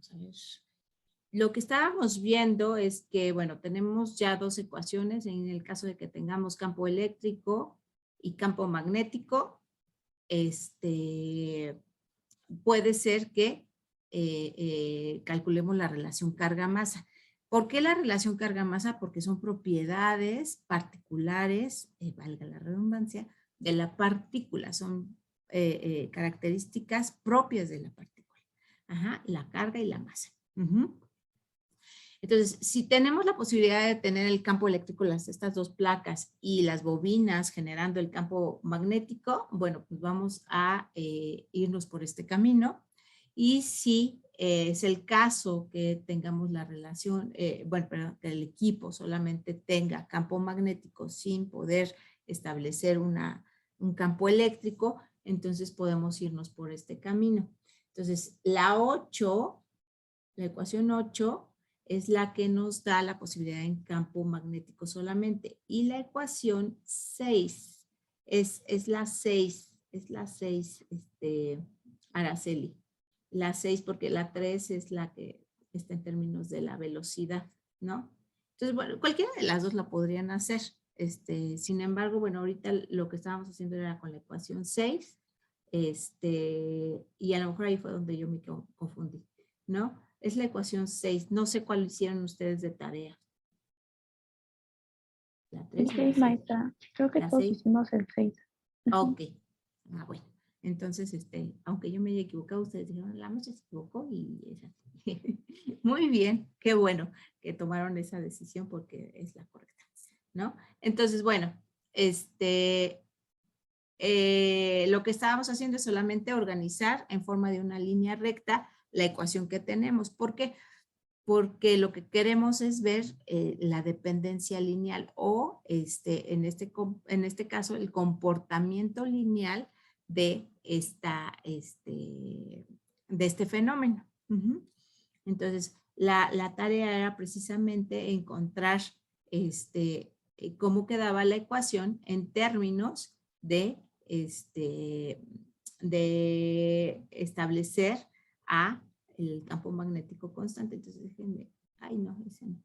vamos a ver. Lo que estábamos viendo es que, bueno, tenemos ya dos ecuaciones en el caso de que tengamos campo eléctrico y campo magnético. Puede ser que calculemos la relación carga-masa. ¿Por qué la relación carga-masa? Porque son propiedades particulares, valga la redundancia, de la partícula. Son características propias de la partícula. Ajá, la carga y la masa. Entonces, si tenemos la posibilidad de tener el campo eléctrico, estas dos placas y las bobinas generando el campo magnético, bueno, pues vamos a irnos por este camino. Y si es el caso que tengamos la relación, bueno, perdón, que el equipo solamente tenga campo magnético sin poder establecer un campo eléctrico, entonces podemos irnos por este camino. Entonces, la ecuación 8 es la que nos da la posibilidad en campo magnético solamente. Y la ecuación 6 es la 6, Araceli. La 6 porque la 3 es la que está en términos de la velocidad, ¿no? Entonces, bueno, cualquiera de las dos la podrían hacer. Sin embargo, bueno, ahorita lo que estábamos haciendo era con la ecuación 6, y a lo mejor ahí fue donde yo me confundí, ¿no? Es la ecuación 6. No sé cuál hicieron ustedes de tarea. La 3 el 6, maestra. Creo que todos 6. hicimos el 6. Ok. Ah, bueno. Entonces, aunque yo me haya equivocado, ustedes dijeron, la maestra se equivocó y es así. Muy bien. Qué bueno que tomaron esa decisión porque es la correcta, ¿no? Entonces, bueno, lo que estábamos haciendo es solamente organizar en forma de una línea recta la ecuación que tenemos. ¿Por qué? Porque lo que queremos es ver la dependencia lineal o en este caso el comportamiento lineal de este fenómeno. Entonces, la tarea era precisamente encontrar cómo quedaba la ecuación en términos de establecer el campo magnético constante. Entonces, déjenme, ay no, ese no.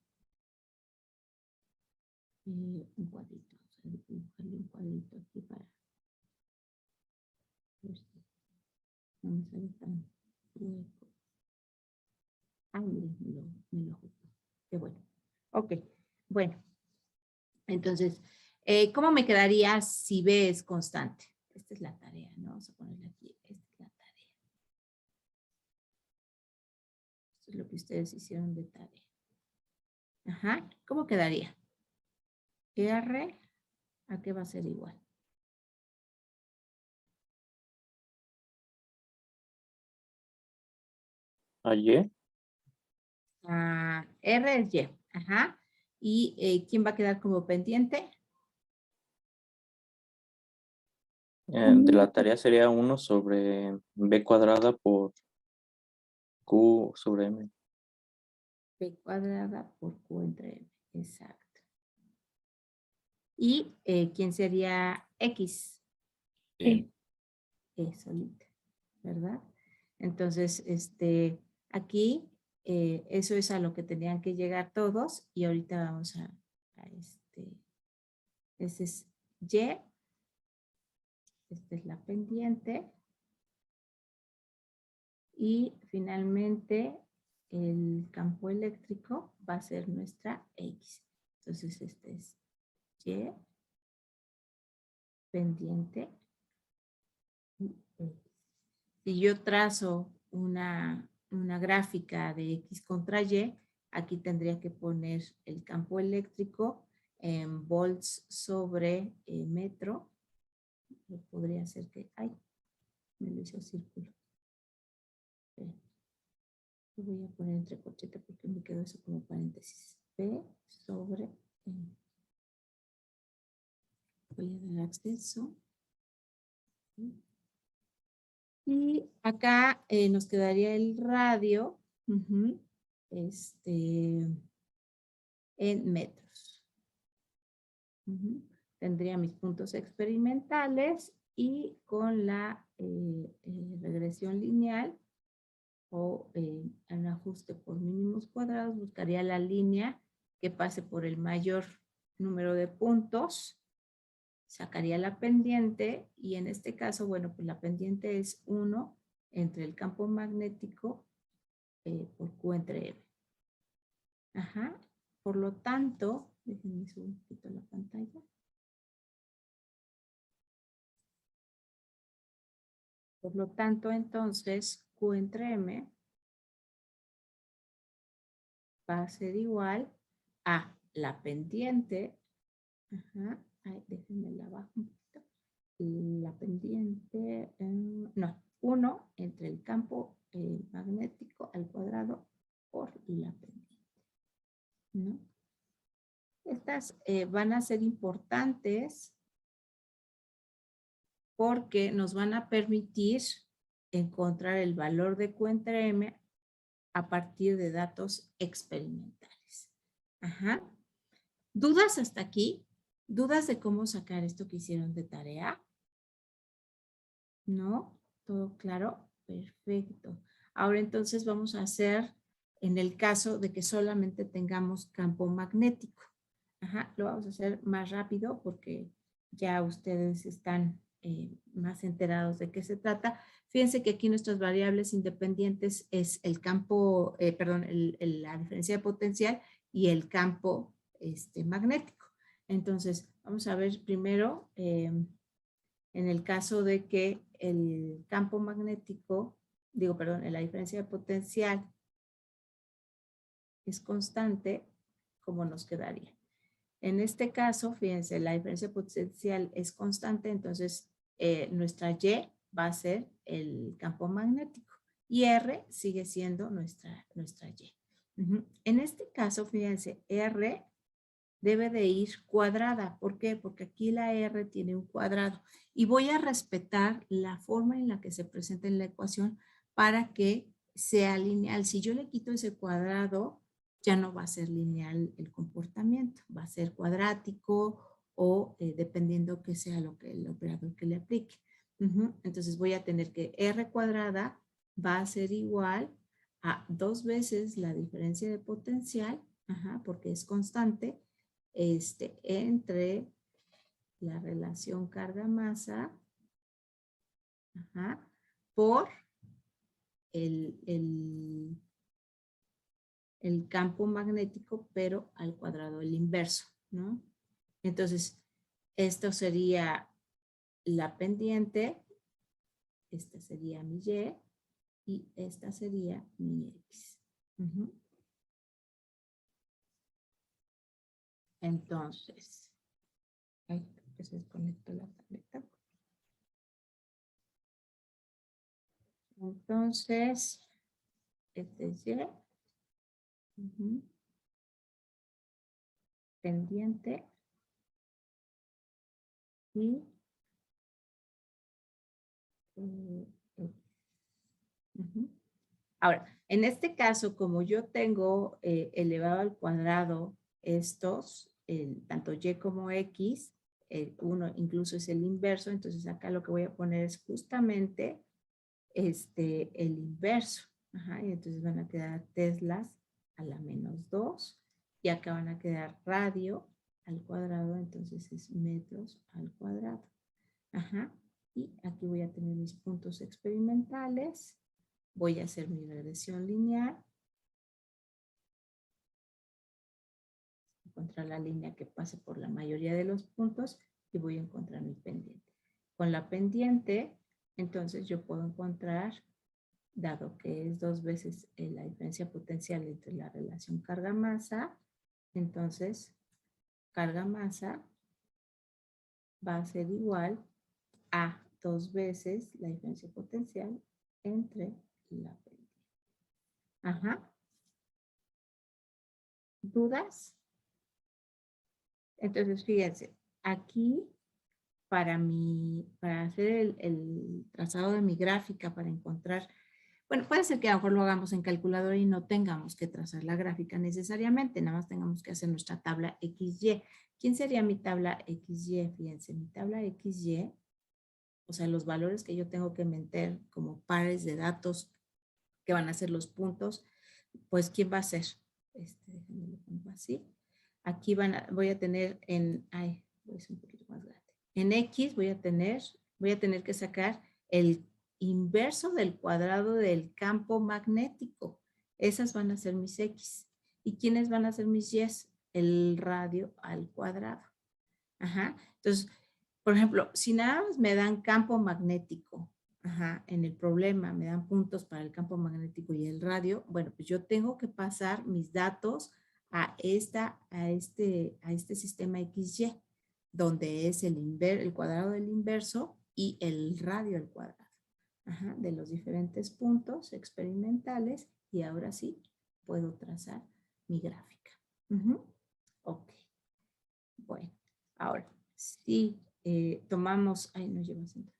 Un cuadrito, un cuadrito aquí para no me sale tan hueco. Ay, miren, me lo justo. Qué bueno. Ok, bueno. Entonces, ¿cómo me quedaría si B es constante? Esta es la tarea, ¿no? Vamos a ponerle aquí, esta es la tarea. Esto es lo que ustedes hicieron de tarea. Ajá, ¿cómo quedaría? R, ¿a qué va a ser igual? ¿A Y? R es Y, ajá. ¿Y quién va a quedar como pendiente? De la tarea sería 1 sobre B cuadrada por Q sobre M. B cuadrada por Q entre M, exacto. ¿Y quién sería X? Sí. Solita, ¿verdad? Entonces, aquí, eso es a lo que tenían que llegar todos y ahorita vamos a ese es Y, esta es la pendiente y finalmente el campo eléctrico va a ser nuestra X. Entonces, este es Y, pendiente y X. Si yo trazo una gráfica de X contra Y, aquí tendría que poner el campo eléctrico en volts sobre metro. Podría ser que, ay, me lo hizo círculo. Lo voy a poner entre corchete porque me quedó eso como paréntesis. P sobre M. Voy a dar acceso. Y acá nos quedaría el radio en metros. Tendría mis puntos experimentales y con la regresión lineal o en ajuste por mínimos cuadrados, buscaría la línea que pase por el mayor número de puntos, sacaría la pendiente y en este caso, bueno, pues la pendiente es 1 entre el campo magnético por Q entre M. Ajá. Por lo tanto, déjenme subir un poquito la pantalla. Por lo tanto, entonces, Q entre M va a ser igual a la pendiente. Ajá. Ay, déjenme la bajo un poquito. La pendiente, no, 1 entre el campo magnético al cuadrado por la pendiente, ¿no? Estas van a ser importantes porque nos van a permitir encontrar el valor de Q entre M a partir de datos experimentales. Ajá. ¿Dudas hasta aquí? ¿Dudas de cómo sacar esto que hicieron de tarea? ¿No? ¿Todo claro? Perfecto. Ahora entonces vamos a hacer en el caso de que solamente tengamos campo magnético. Ajá, lo vamos a hacer más rápido porque ya ustedes están más enterados de qué se trata. Fíjense que aquí nuestras variables independientes es el campo, la diferencia de potencial y el campo magnético. Entonces, vamos a ver primero en el caso de que el campo magnético, la diferencia de potencial es constante, ¿cómo nos quedaría? En este caso, fíjense, la diferencia de potencial es constante, entonces nuestra Y va a ser el campo magnético y R sigue siendo nuestra Y. En este caso, fíjense, R debe de ir cuadrada. ¿Por qué? Porque aquí la R tiene un cuadrado. Y voy a respetar la forma en la que se presenta en la ecuación para que sea lineal. Si yo le quito ese cuadrado, ya no va a ser lineal el comportamiento. Va a ser cuadrático o dependiendo que sea el operador que le aplique. Entonces voy a tener que R cuadrada va a ser igual a 2 veces la diferencia de potencial, porque es constante, entre la relación carga-masa por el campo magnético, pero al cuadrado, el inverso, ¿no? Entonces, esto sería la pendiente, esta sería mi Y esta sería mi X. Entonces, ay, que se desconectó la tableta. Entonces, este es Y. Pendiente. Y ahora, en este caso, como yo tengo elevado al cuadrado estos, tanto Y como X, uno incluso es el inverso, entonces acá lo que voy a poner es justamente el inverso. Y entonces van a quedar teslas a la -2 y acá van a quedar radio al cuadrado, entonces es metros al cuadrado. Y aquí voy a tener mis puntos experimentales. Voy a hacer mi regresión lineal. Encontrar la línea que pase por la mayoría de los puntos y voy a encontrar mi pendiente. Con la pendiente, entonces yo puedo encontrar, dado que es 2 veces la diferencia potencial entre la relación carga-masa, entonces carga-masa va a ser igual a 2 veces la diferencia potencial entre la pendiente. ¿Dudas? Entonces, fíjense, aquí para hacer el trazado de mi gráfica, para encontrar, bueno, puede ser que a lo mejor lo hagamos en calculadora y no tengamos que trazar la gráfica necesariamente, nada más tengamos que hacer nuestra tabla XY. ¿Quién sería mi tabla XY? Fíjense, mi tabla XY, o sea, los valores que yo tengo que meter como pares de datos que van a ser los puntos, pues ¿quién va a ser? Déjenme lo pongo así. Aquí voy a tener voy a ser un poquito más grande. En X voy a tener que sacar el inverso del cuadrado del campo magnético. Esas van a ser mis X. ¿Y quiénes van a ser mis Y? El radio al cuadrado. Ajá. Entonces, por ejemplo, si nada más me dan campo magnético, en el problema me dan puntos para el campo magnético y el radio, bueno, pues yo tengo que pasar mis datos a este sistema XY, donde es el cuadrado del inverso y el radio al cuadrado. De los diferentes puntos experimentales, y ahora sí puedo trazar mi gráfica. Ok. Bueno, ahora, si tomamos, no lleva acento.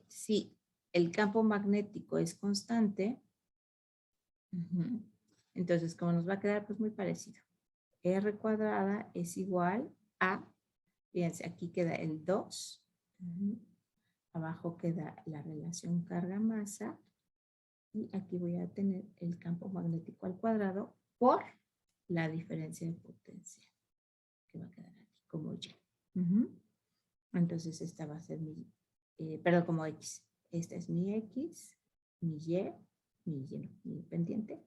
Si el campo magnético es constante, entonces, ¿cómo nos va a quedar? Pues muy parecido. R cuadrada es igual a, fíjense, aquí queda el 2. Abajo queda la relación carga-masa. Y aquí voy a tener el campo magnético al cuadrado por la diferencia de potencia, que va a quedar aquí como Y. Entonces, esta va a ser mi, perdón, como X. Esta es mi X, mi Y, mi pendiente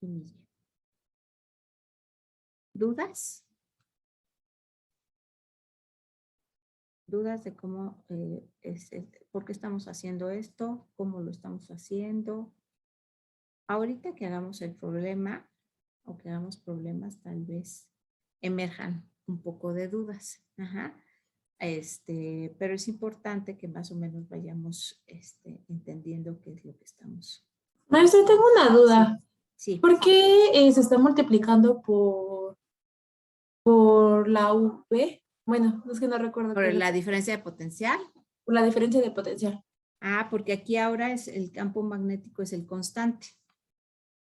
y mi Y. ¿Dudas? ¿Dudas de cómo por qué estamos haciendo esto? ¿Cómo lo estamos haciendo? Ahorita que hagamos el problema o que hagamos problemas, tal vez emerjan un poco de dudas. Pero es importante que más o menos vayamos entendiendo qué es lo que estamos. Maestra, tengo una duda. Sí. ¿Por qué se está multiplicando por la V? Bueno, es que no recuerdo. ¿Por la diferencia de potencial? Por la diferencia de potencial. Porque aquí ahora el campo magnético es el constante.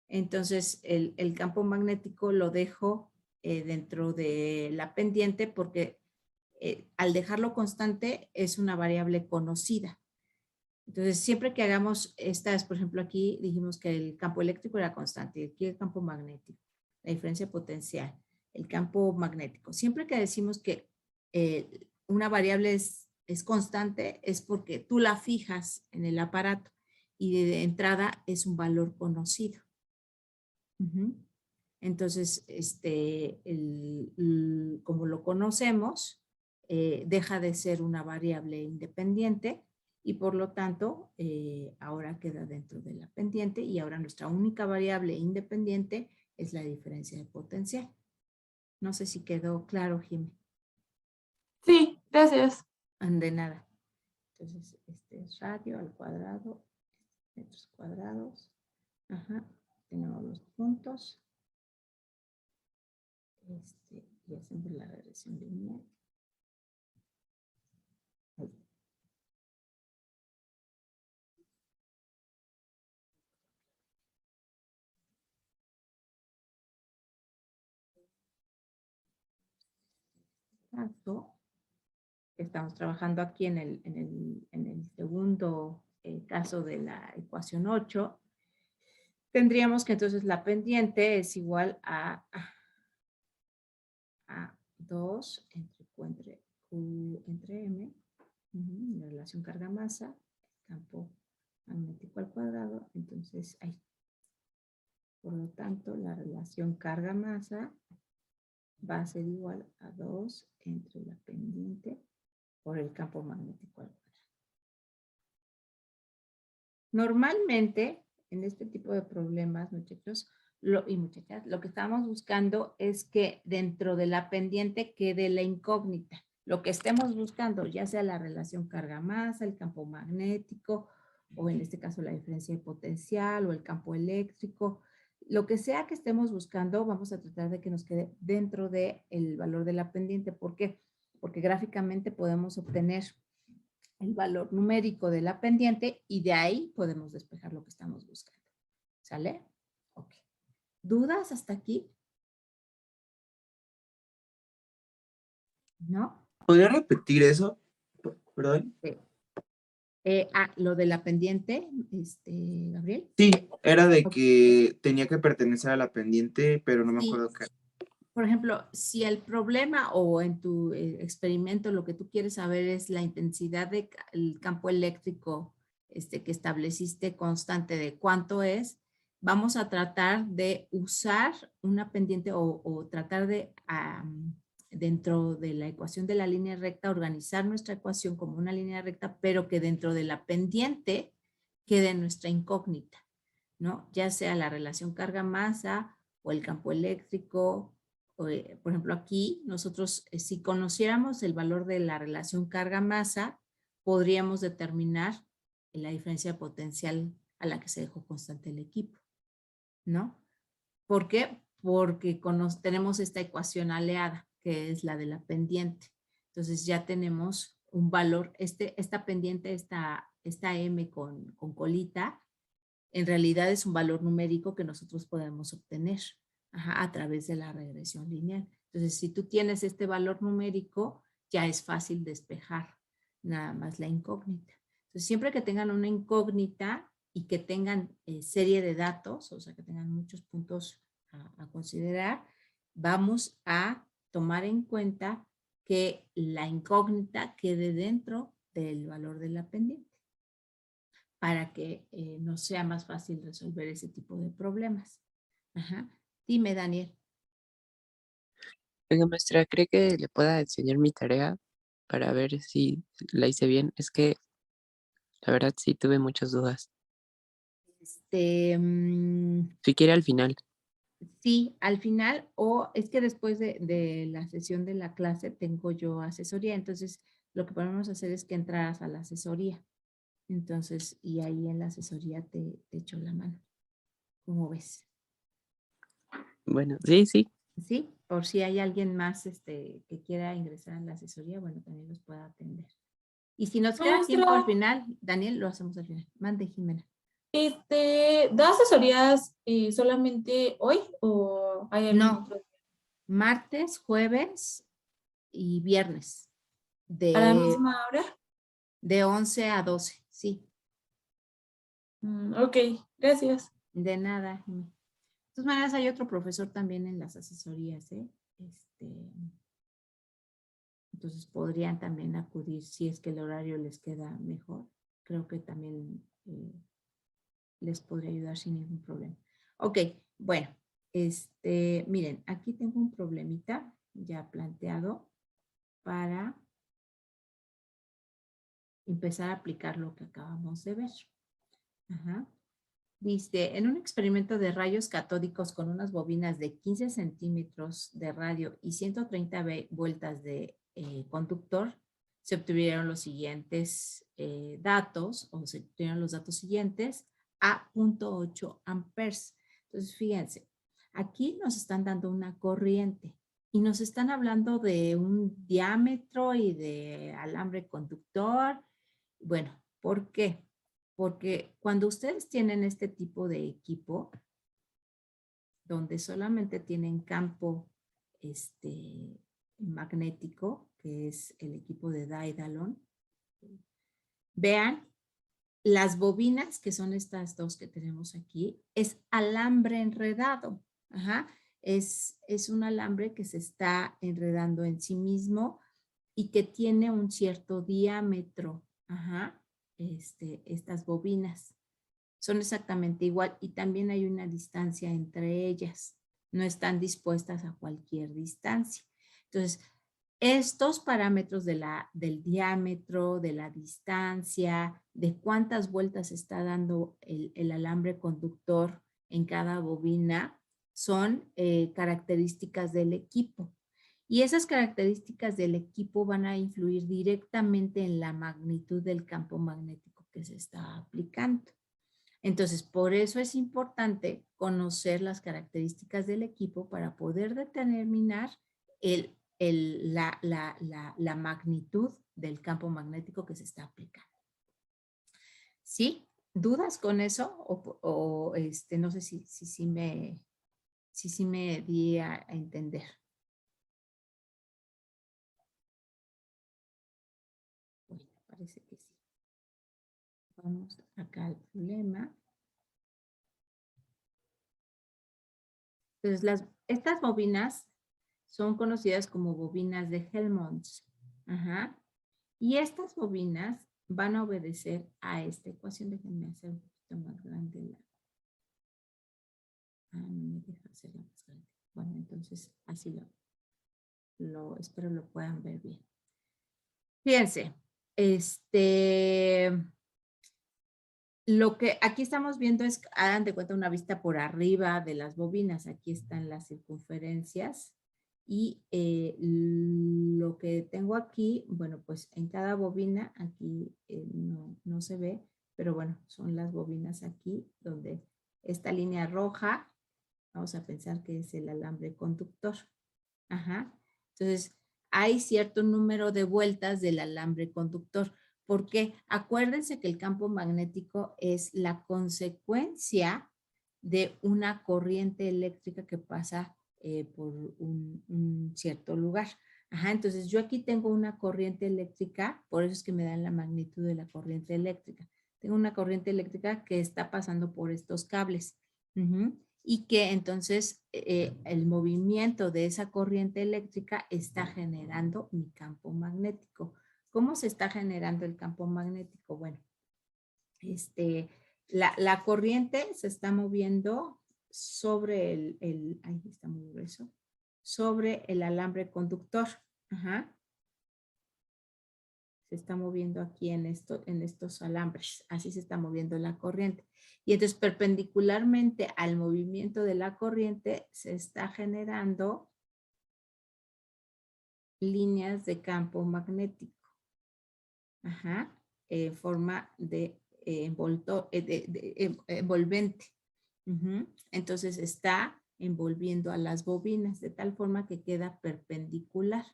Entonces, el campo magnético lo dejo dentro de la pendiente porque al dejarlo constante es una variable conocida. Entonces, siempre que hagamos estas, por ejemplo, aquí dijimos que el campo eléctrico era constante, aquí el campo magnético, la diferencia potencial, el campo magnético. Siempre que decimos que una variable es constante, es porque tú la fijas en el aparato y de entrada es un valor conocido. Entonces, como lo conocemos, deja de ser una variable independiente y por lo tanto, ahora queda dentro de la pendiente y ahora nuestra única variable independiente es la diferencia de potencial. No sé si quedó claro, Jimmy. Sí, gracias. De nada. Entonces, este es radio al cuadrado, metros cuadrados. Tenemos los puntos. Y hacemos la regresión lineal. Estamos trabajando aquí en el segundo caso de la ecuación 8. Tendríamos que entonces la pendiente es igual a 2 entre Q entre M, la relación carga-masa, campo magnético al cuadrado, entonces ahí. Por lo tanto, la relación carga-masa va a ser igual a 2 entre la pendiente por el campo magnético al cuadrado. Normalmente, en este tipo de problemas, muchachos y muchachas, lo que estamos buscando es que dentro de la pendiente quede la incógnita. Lo que estemos buscando, ya sea la relación carga-masa, el campo magnético, o en este caso la diferencia de potencial, o el campo eléctrico, lo que sea que estemos buscando, vamos a tratar de que nos quede dentro del valor de la pendiente. ¿Por qué? Porque gráficamente podemos obtener el valor numérico de la pendiente y de ahí podemos despejar lo que estamos buscando. ¿Sale? Ok. ¿Dudas hasta aquí? ¿No? ¿Podría repetir eso? Perdón. Lo de la pendiente, Gabriel. Sí, era de Ok. que tenía que pertenecer a la pendiente, pero no me Sí. acuerdo qué. Por ejemplo, si el problema o en tu experimento lo que tú quieres saber es la intensidad del campo eléctrico que estableciste constante de cuánto es, vamos a tratar de usar una pendiente o tratar de, dentro de la ecuación de la línea recta, organizar nuestra ecuación como una línea recta, pero que dentro de la pendiente quede nuestra incógnita, ¿no? Ya sea la relación carga-masa o el campo eléctrico. Por ejemplo, aquí nosotros, si conociéramos el valor de la relación carga-masa, podríamos determinar la diferencia potencial a la que se dejó constante el equipo, ¿no? ¿Por qué? Porque tenemos esta ecuación aleada, que es la de la pendiente. Entonces ya tenemos un valor, esta pendiente, esta M con colita, en realidad es un valor numérico que nosotros podemos obtener a través de la regresión lineal. Entonces, si tú tienes este valor numérico, ya es fácil despejar nada más la incógnita. Entonces, siempre que tengan una incógnita y que tengan serie de datos, o sea, que tengan muchos puntos a considerar, vamos a tomar en cuenta que la incógnita quede dentro del valor de la pendiente, para que nos sea más fácil resolver ese tipo de problemas. Ajá. Dime, Daniel. Oiga, maestra, ¿cree que le pueda enseñar mi tarea para ver si la hice bien? Es que la verdad sí tuve muchas dudas. Si quiere al final. Sí, al final, o es que después de la sesión de la clase tengo yo asesoría, entonces lo que podemos hacer es que entraras a la asesoría. Entonces, y ahí en la asesoría te echo la mano. ¿Cómo ves? Bueno, sí, sí. Sí, por si hay alguien más que quiera ingresar en la asesoría, bueno, también los pueda atender. Y si nos queda tiempo al final, Daniel, lo hacemos al final. Mande, Jimena. ¿Da asesorías solamente hoy o hay algún No, otro día? martes, jueves y viernes. ¿A la misma hora? De 11 a 12, sí. Ok, gracias. De nada. De todas maneras, hay otro profesor también en las asesorías, ¿eh? Entonces podrían también acudir si es que el horario les queda mejor. Creo que también les podría ayudar sin ningún problema. Ok, bueno, miren, aquí tengo un problemita ya planteado para empezar a aplicar lo que acabamos de ver. Ajá. Dice, en un experimento de rayos catódicos con unas bobinas de 15 centímetros de radio y 130 vueltas de conductor, se obtuvieron los siguientes datos, o se obtuvieron los datos siguientes a 0.8 amperes. Entonces, fíjense, aquí nos están dando una corriente y nos están hablando de un diámetro y de alambre conductor. Bueno, ¿por qué? Porque cuando ustedes tienen este tipo de equipo, donde solamente tienen campo magnético, que es el equipo de Daedalon, vean, las bobinas, que son estas dos que tenemos aquí, es alambre enredado. Ajá. Es un alambre que se está enredando en sí mismo y que tiene un cierto diámetro. Ajá. Estas bobinas son exactamente igual y también hay una distancia entre ellas. No están dispuestas a cualquier distancia. Entonces, estos parámetros del diámetro, de la distancia, de cuántas vueltas está dando el alambre conductor en cada bobina, son características del equipo. Y esas características del equipo van a influir directamente en la magnitud del campo magnético que se está aplicando. Entonces, por eso es importante conocer las características del equipo para poder determinar la magnitud del campo magnético que se está aplicando. ¿Sí? ¿Dudas con eso? O no sé si me di a entender. Bueno, Vamos acá al problema. Entonces, estas bobinas son conocidas como bobinas de Helmholtz. Ajá. Y estas bobinas van a obedecer a esta ecuación. Déjenme hacer un poquito más grande la... Ah, no me deja hacerla más grande. Bueno, entonces así espero lo puedan ver bien. Fíjense, lo que aquí estamos viendo es, hagan de cuenta una vista por arriba de las bobinas. Aquí están las circunferencias. Y lo que tengo aquí, bueno, pues en cada bobina, aquí no se ve, pero bueno, son las bobinas aquí, donde esta línea roja, vamos a pensar que es el alambre conductor. Ajá. Entonces, hay cierto número de vueltas del alambre conductor, porque acuérdense que el campo magnético es la consecuencia de una corriente eléctrica que pasa por un cierto lugar. Ajá, entonces yo aquí tengo una corriente eléctrica, por eso es que me dan la magnitud de la corriente eléctrica. Tengo una corriente eléctrica que está pasando por estos cables. Y que entonces el movimiento de esa corriente eléctrica está generando mi campo magnético. ¿Cómo se está generando el campo magnético? Bueno, la corriente se está moviendo sobre ahí está muy grueso, sobre el alambre conductor. Ajá. Se está moviendo aquí en estos alambres. Así se está moviendo la corriente. Y entonces perpendicularmente al movimiento de la corriente se está generando líneas de campo magnético. Ajá. En forma de envolvente. Entonces está envolviendo a las bobinas de tal forma que queda perpendicular.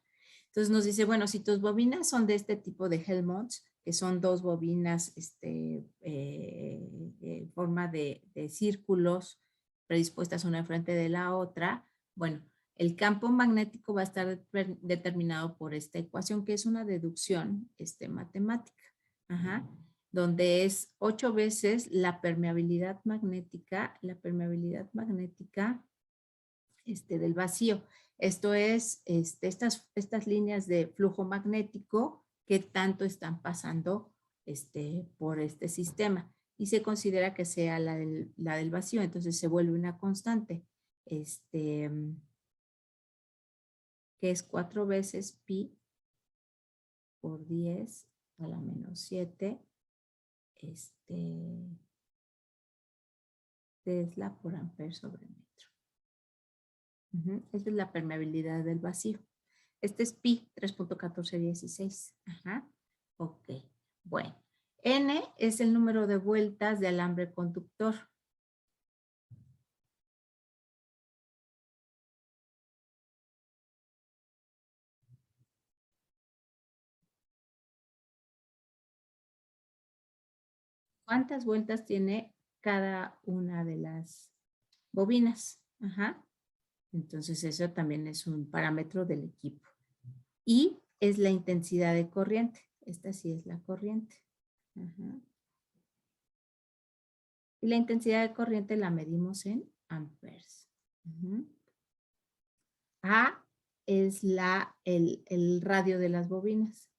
Entonces nos dice, bueno, si tus bobinas son de este tipo de Helmholtz, que son dos bobinas en forma de círculos predispuestas una enfrente de la otra, bueno, el campo magnético va a estar determinado por esta ecuación, que es una deducción matemática. Ajá. Donde es 8 veces la permeabilidad magnética del vacío. Esto es estas líneas de flujo magnético que tanto están pasando por este sistema. Y se considera que sea la del vacío, entonces se vuelve una constante. Que es 4 veces pi por 10 a la menos 7 Tesla por ampere sobre metro. Esta es la permeabilidad del vacío. Este es pi 3.1416. Ajá. Ok. Bueno. N es el número de vueltas de alambre conductor. ¿Cuántas vueltas tiene cada una de las bobinas? Ajá. Entonces eso también es un parámetro del equipo. Y es la intensidad de corriente. Esta sí es la corriente. Ajá. Y la intensidad de corriente la medimos en amperes. A es el radio de las bobinas.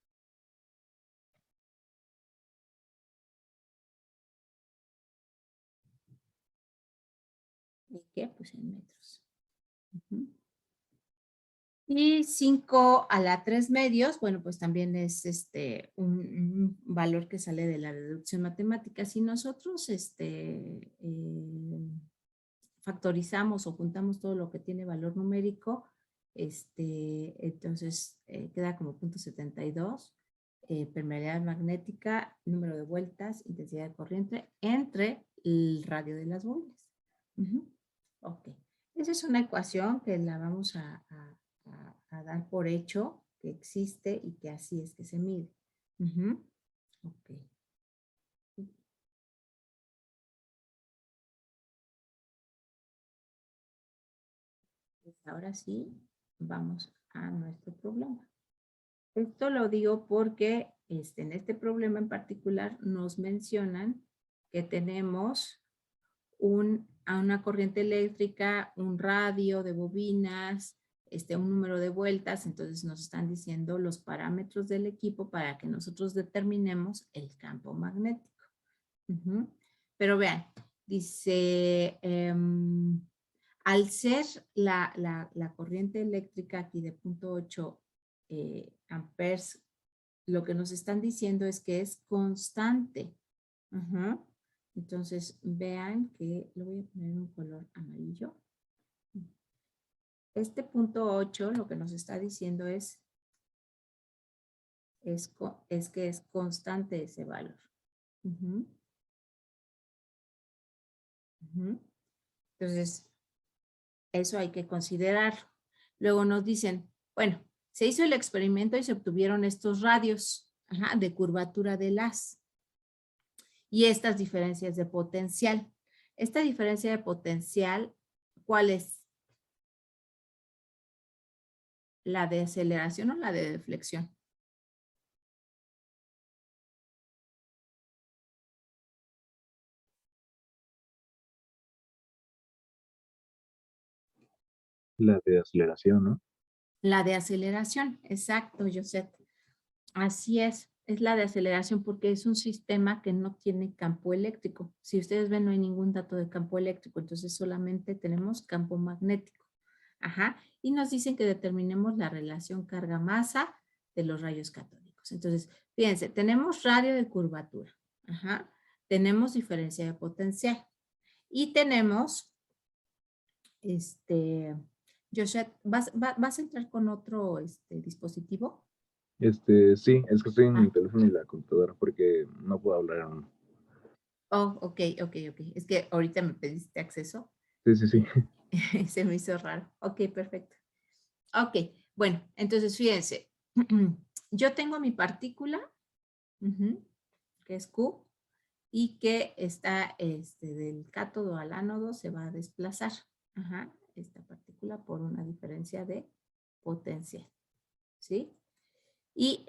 ¿Y qué? Pues en metros. Y 5 a la 3 medios, bueno, pues también es un valor que sale de la deducción matemática. Si nosotros factorizamos o juntamos todo lo que tiene valor numérico, entonces queda como 0.72, permeabilidad magnética, número de vueltas, intensidad de corriente entre el radio de las bobinas. Ok. Esa es una ecuación que la vamos a dar por hecho que existe y que así es que se mide. Ok. Pues ahora sí, vamos a nuestro problema. Esto lo digo porque en este problema en particular nos mencionan que tenemos una corriente eléctrica, un radio de bobinas, un número de vueltas. Entonces nos están diciendo los parámetros del equipo para que nosotros determinemos el campo magnético. Pero vean, dice, al ser la corriente eléctrica aquí de 0.8 amperes, lo que nos están diciendo es que es constante. Entonces, vean que lo voy a poner en un color amarillo. Este 0.8 lo que nos está diciendo es que es constante ese valor. Entonces, eso hay que considerar. Luego nos dicen, bueno, se hizo el experimento y se obtuvieron estos radios de curvatura del haz y estas diferencias de potencial. Esta diferencia de potencial, ¿cuál es? ¿La de aceleración o la de deflexión? La de aceleración, ¿no? La de aceleración, exacto, Josette. Así es la de aceleración porque es un sistema que no tiene campo eléctrico. Si ustedes ven, no hay ningún dato de campo eléctrico, entonces solamente tenemos campo magnético. Y nos dicen que determinemos la relación carga-masa de los rayos catódicos. Entonces, fíjense, tenemos radio de curvatura. Tenemos diferencia de potencial. Y tenemos, Josette, ¿vas a entrar con otro dispositivo? Sí, es que estoy en mi teléfono y la computadora porque no puedo hablar aún. Oh, ok. Es que ahorita me pediste acceso. Sí. Se me hizo raro. Ok, perfecto. Ok, bueno, entonces fíjense. Yo tengo mi partícula, que es Q, y que está del cátodo al ánodo se va a desplazar. Esta partícula por una diferencia de potencial. ¿Sí? Y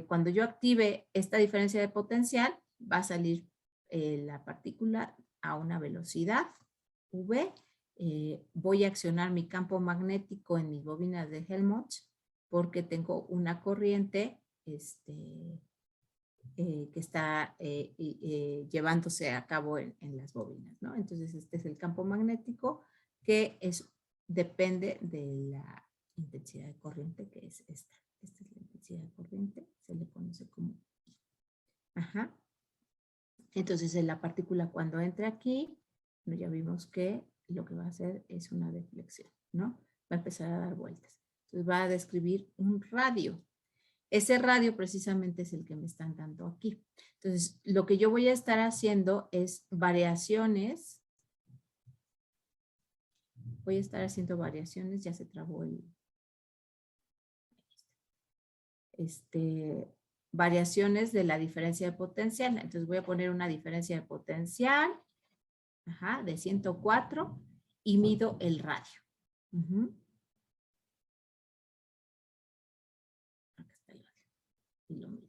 cuando yo active esta diferencia de potencial, va a salir la partícula a una velocidad V. Voy a accionar mi campo magnético en mis bobinas de Helmholtz porque tengo una corriente que está llevándose a cabo en las bobinas, ¿no? Entonces, este es el campo magnético que depende de la intensidad de corriente, que es esta. Esta es la intensidad de corriente, se le conoce como I. Entonces, en la partícula cuando entre aquí, ya vimos que lo que va a hacer es una deflexión, ¿no? Va a empezar a dar vueltas. Entonces, va a describir un radio. Ese radio precisamente es el que me están dando aquí. Entonces, lo que yo voy a estar haciendo es variaciones. Voy a estar haciendo variaciones, ya se trabó variaciones de la diferencia de potencial. Entonces voy a poner una diferencia de potencial de 104 y mido el radio. Acá está el radio. Y lo mido.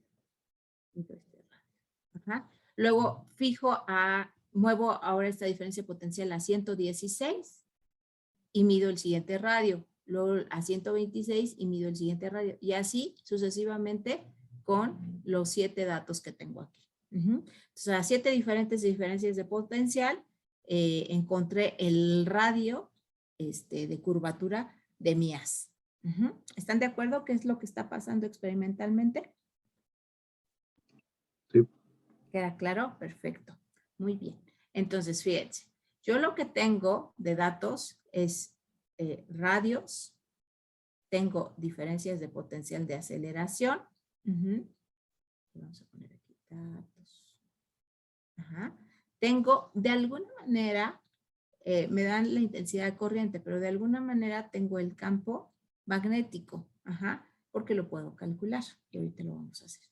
Mido este radio. Luego muevo ahora esta diferencia de potencial a 116 y mido el siguiente radio. Luego a 126 y mido el siguiente radio. Y así sucesivamente con los 7 datos que tengo aquí. Entonces, a 7 diferentes diferencias de potencial, encontré el radio de curvatura de mi haz. ¿Están de acuerdo qué es lo que está pasando experimentalmente? Sí. ¿Queda claro? Perfecto. Muy bien. Entonces, fíjense, yo lo que tengo de datos es radios, tengo diferencias de potencial de aceleración. Vamos a poner aquí datos. Tengo, de alguna manera, me dan la intensidad de corriente, pero de alguna manera tengo el campo magnético, porque lo puedo calcular y ahorita lo vamos a hacer.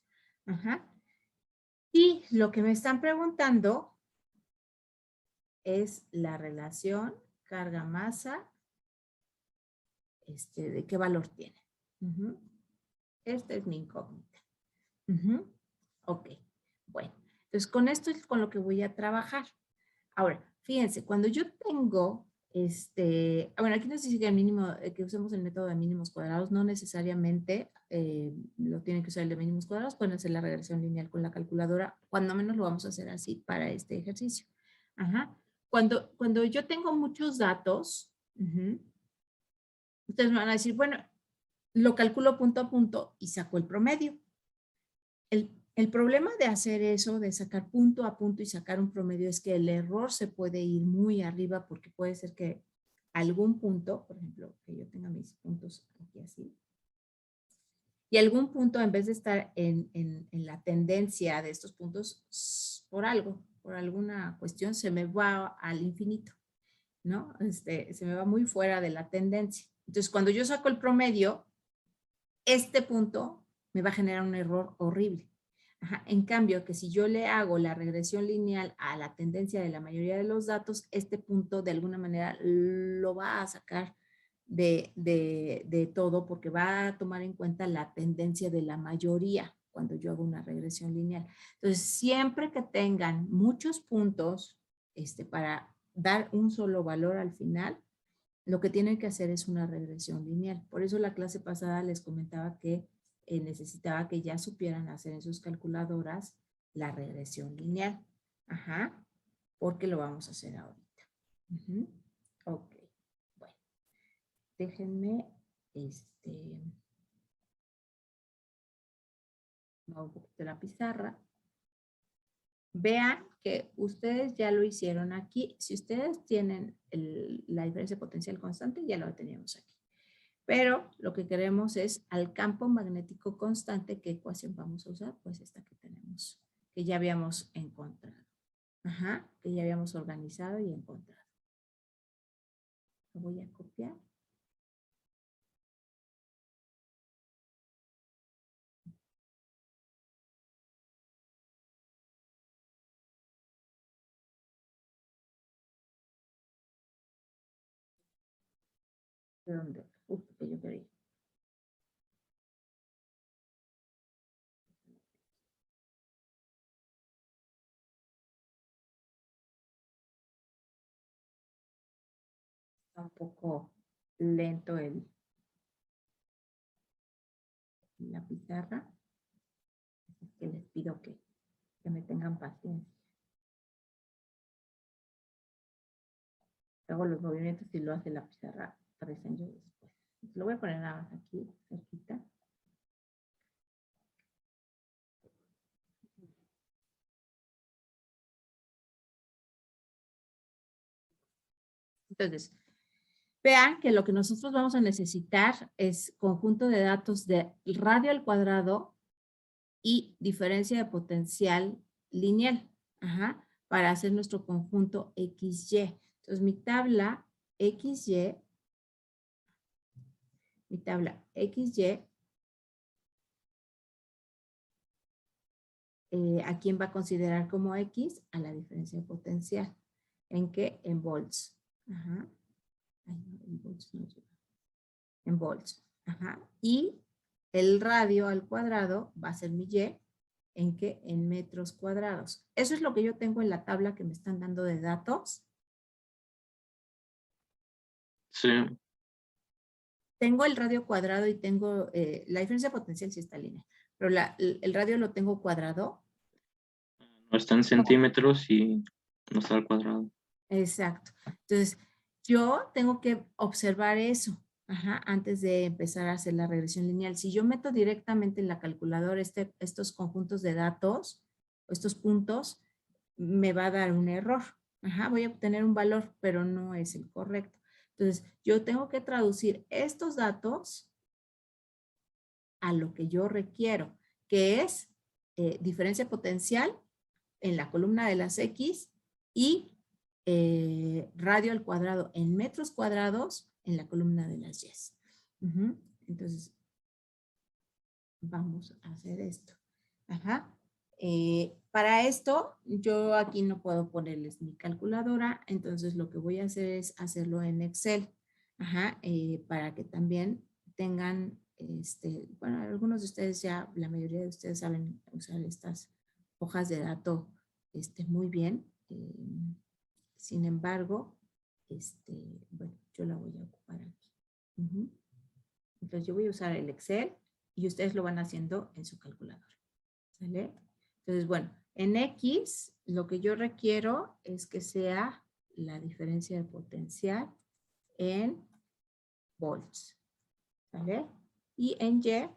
Y lo que me están preguntando es la relación carga-masa, de qué valor tiene. Esta es mi incógnita. Ujú. Ok, bueno. Entonces, con esto es con lo que voy a trabajar. Ahora, fíjense, cuando yo tengo, bueno, aquí nos dice que el mínimo, que usemos el método de mínimos cuadrados, no necesariamente lo tienen que usar el de mínimos cuadrados, pueden hacer la regresión lineal con la calculadora, cuando menos lo vamos a hacer así para este ejercicio. Ajá. Cuando yo tengo muchos datos, ustedes me van a decir, bueno, lo calculo punto a punto y saco el promedio. El problema de hacer eso, de sacar punto a punto y sacar un promedio, es que el error se puede ir muy arriba porque puede ser que algún punto, por ejemplo, que yo tenga mis puntos aquí así, y algún punto en vez de estar en la tendencia de estos puntos, por algo, por alguna cuestión, se me va al infinito, ¿no? Se me va muy fuera de la tendencia. Entonces, cuando yo saco el promedio, este punto me va a generar un error horrible. Ajá. En cambio, que si yo le hago la regresión lineal a la tendencia de la mayoría de los datos, este punto de alguna manera lo va a sacar de todo porque va a tomar en cuenta la tendencia de la mayoría cuando yo hago una regresión lineal. Entonces, siempre que tengan muchos puntos para dar un solo valor al final, lo que tienen que hacer es una regresión lineal. Por eso la clase pasada les comentaba que necesitaba que ya supieran hacer en sus calculadoras la regresión lineal. Ajá, porque lo vamos a hacer ahorita. Ok, bueno. Déjenme, muevo un poquito la pizarra. Vean que ustedes ya lo hicieron aquí. Si ustedes tienen la diferencia potencial constante, ya lo teníamos aquí. Pero lo que queremos es al campo magnético constante. ¿Qué ecuación vamos a usar? Pues esta que tenemos, que ya habíamos encontrado. Ajá, que ya habíamos organizado y encontrado. Lo voy a copiar. ¿De dónde? Justo que yo quería. Está un poco lento la pizarra. Así que les pido que me tengan paciencia. Hago los movimientos y lo hace la pizarra 3 años después. Lo voy a poner nada más aquí, cerquita. Entonces, vean que lo que nosotros vamos a necesitar es conjunto de datos de radio al cuadrado y diferencia de potencial lineal, para hacer nuestro conjunto XY. Entonces, mi tabla XY, ¿a quién va a considerar como X? A la diferencia de potencial. ¿En qué? En volts. Ajá. Ay, no, en volts no llega. En volts. Ajá. Y el radio al cuadrado va a ser mi Y. ¿En qué? En metros cuadrados. Eso es lo que yo tengo en la tabla que me están dando de datos. Sí. Tengo el radio cuadrado y tengo la diferencia potencial sí está lineal, pero el radio lo tengo cuadrado. No está en centímetros y no está al cuadrado. Exacto. Entonces, yo tengo que observar eso antes de empezar a hacer la regresión lineal. Si yo meto directamente en la calculadora estos conjuntos de datos, estos puntos, me va a dar un error. Voy a obtener un valor, pero no es el correcto. Entonces, yo tengo que traducir estos datos a lo que yo requiero, que es diferencia potencial en la columna de las X y radio al cuadrado en metros cuadrados en la columna de las Y. Entonces, vamos a hacer esto. Para esto, yo aquí no puedo ponerles mi calculadora, entonces lo que voy a hacer es hacerlo en Excel, para que también tengan bueno, algunos de ustedes ya, la mayoría de ustedes saben usar estas hojas de dato muy bien. Sin embargo, bueno, yo la voy a ocupar aquí. Entonces yo voy a usar el Excel y ustedes lo van haciendo en su calculadora. ¿Sale? Entonces, bueno, en X lo que yo requiero es que sea la diferencia de potencial en volts. ¿Sale? Y en Y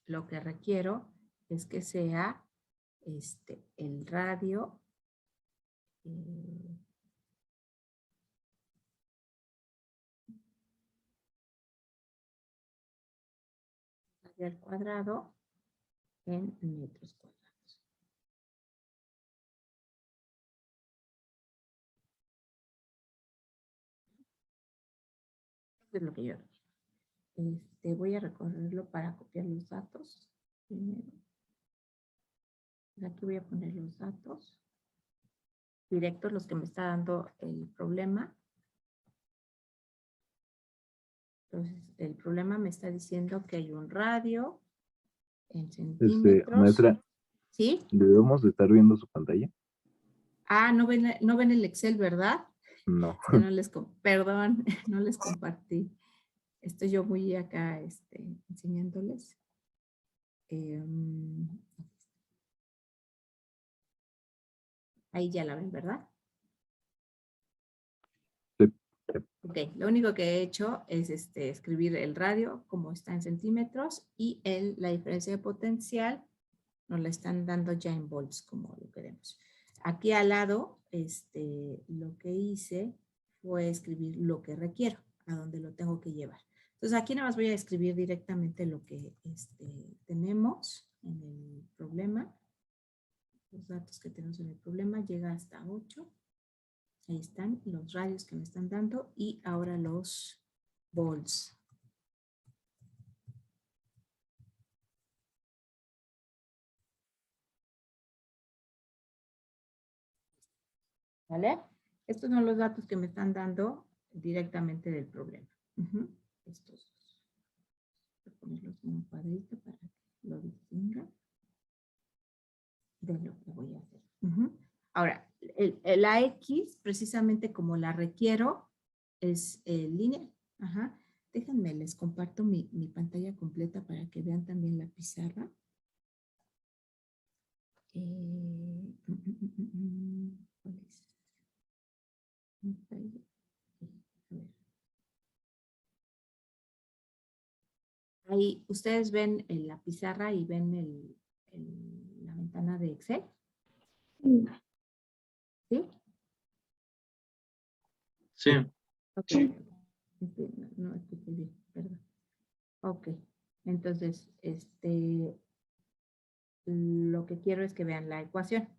lo que requiero es que sea el radio al cuadrado en metros cuadrados. Eso es lo que yo requiero. Voy a recorrerlo para copiar los datos. Primero. Aquí voy a poner los datos directos, los que me está dando el problema. Entonces, el problema me está diciendo que hay un radio en centímetros. Maestra, ¿Sí? ¿debemos de estar viendo su pantalla? Ah, no ven el Excel, ¿verdad? No. Que no les, perdón, no les compartí. Estoy yo muy acá enseñándoles. Ahí ya la ven, ¿verdad? Sí. Ok, lo único que he hecho es escribir el radio como está en centímetros y la diferencia de potencial nos la están dando ya en volts como lo queremos. Aquí al lado, lo que hice fue escribir lo que requiero, a donde lo tengo que llevar. Entonces aquí nada más voy a escribir directamente lo que tenemos en el problema. Los datos que tenemos en el problema llega hasta 8. Ahí están los radios que me están dando y ahora los volts. ¿Vale? Estos son los datos que me están dando directamente del problema. Estos dos. Voy a ponerlos en un cuadrito para que lo distinga de lo que voy a hacer. Ahora, la X, precisamente como la requiero, es lineal. Déjenme, les comparto mi pantalla completa para que vean también la pizarra. Ahí ustedes ven la pizarra y ven la ventana de Excel. ¿Sí? Sí. Ok. No escuché bien, perdón. Ok. Entonces, lo que quiero es que vean la ecuación.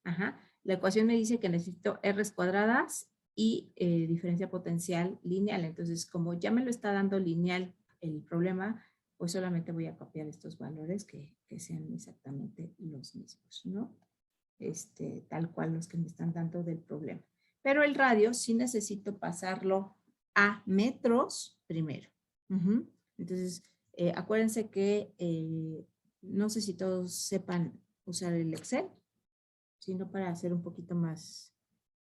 La ecuación me dice que necesito R's cuadradas y diferencia potencial lineal. Entonces, como ya me lo está dando lineal el problema, pues solamente voy a copiar estos valores que sean exactamente los mismos, ¿no? Tal cual los que me están dando del problema. Pero el radio sí necesito pasarlo a metros primero. Entonces, acuérdense que no sé si todos sepan usar el Excel, sino para hacer un poquito más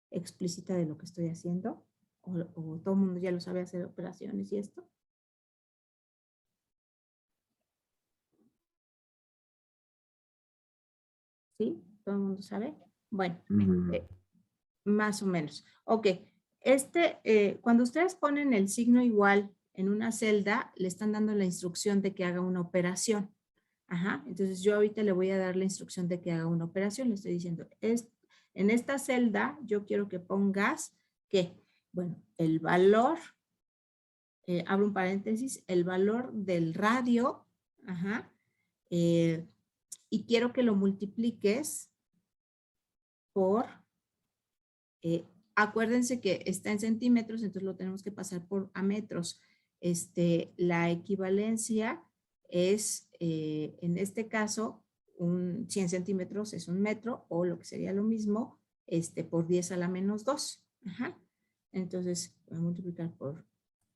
explícita de lo que estoy haciendo. O todo el mundo ya lo sabe hacer operaciones y esto. ¿Sí? ¿Todo el mundo sabe? Bueno, más o menos. Ok, cuando ustedes ponen el signo igual en una celda, le están dando la instrucción de que haga una operación. Entonces yo ahorita le voy a dar la instrucción de que haga una operación. Le estoy diciendo, en esta celda yo quiero que pongas que, bueno, el valor, abro un paréntesis, el valor del radio, y quiero que lo multipliques por, acuérdense que está en centímetros, entonces lo tenemos que pasar a metros. La equivalencia es, en este caso, 100 centímetros es 1 metro, o lo que sería lo mismo, por 10 a la menos 2. Entonces, voy a multiplicar por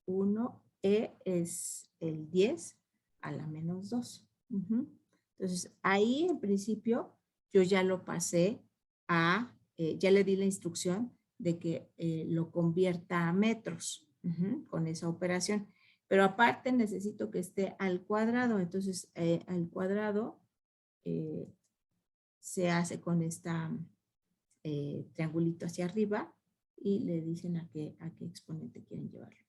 1 E es el 10 a la menos 2. Entonces, ahí en principio yo ya lo pasé a, ya le di la instrucción de que lo convierta a metros con esa operación. Pero aparte necesito que esté al cuadrado. Entonces, al cuadrado se hace con esta triangulito hacia arriba y le dicen a qué exponente quieren llevarlo.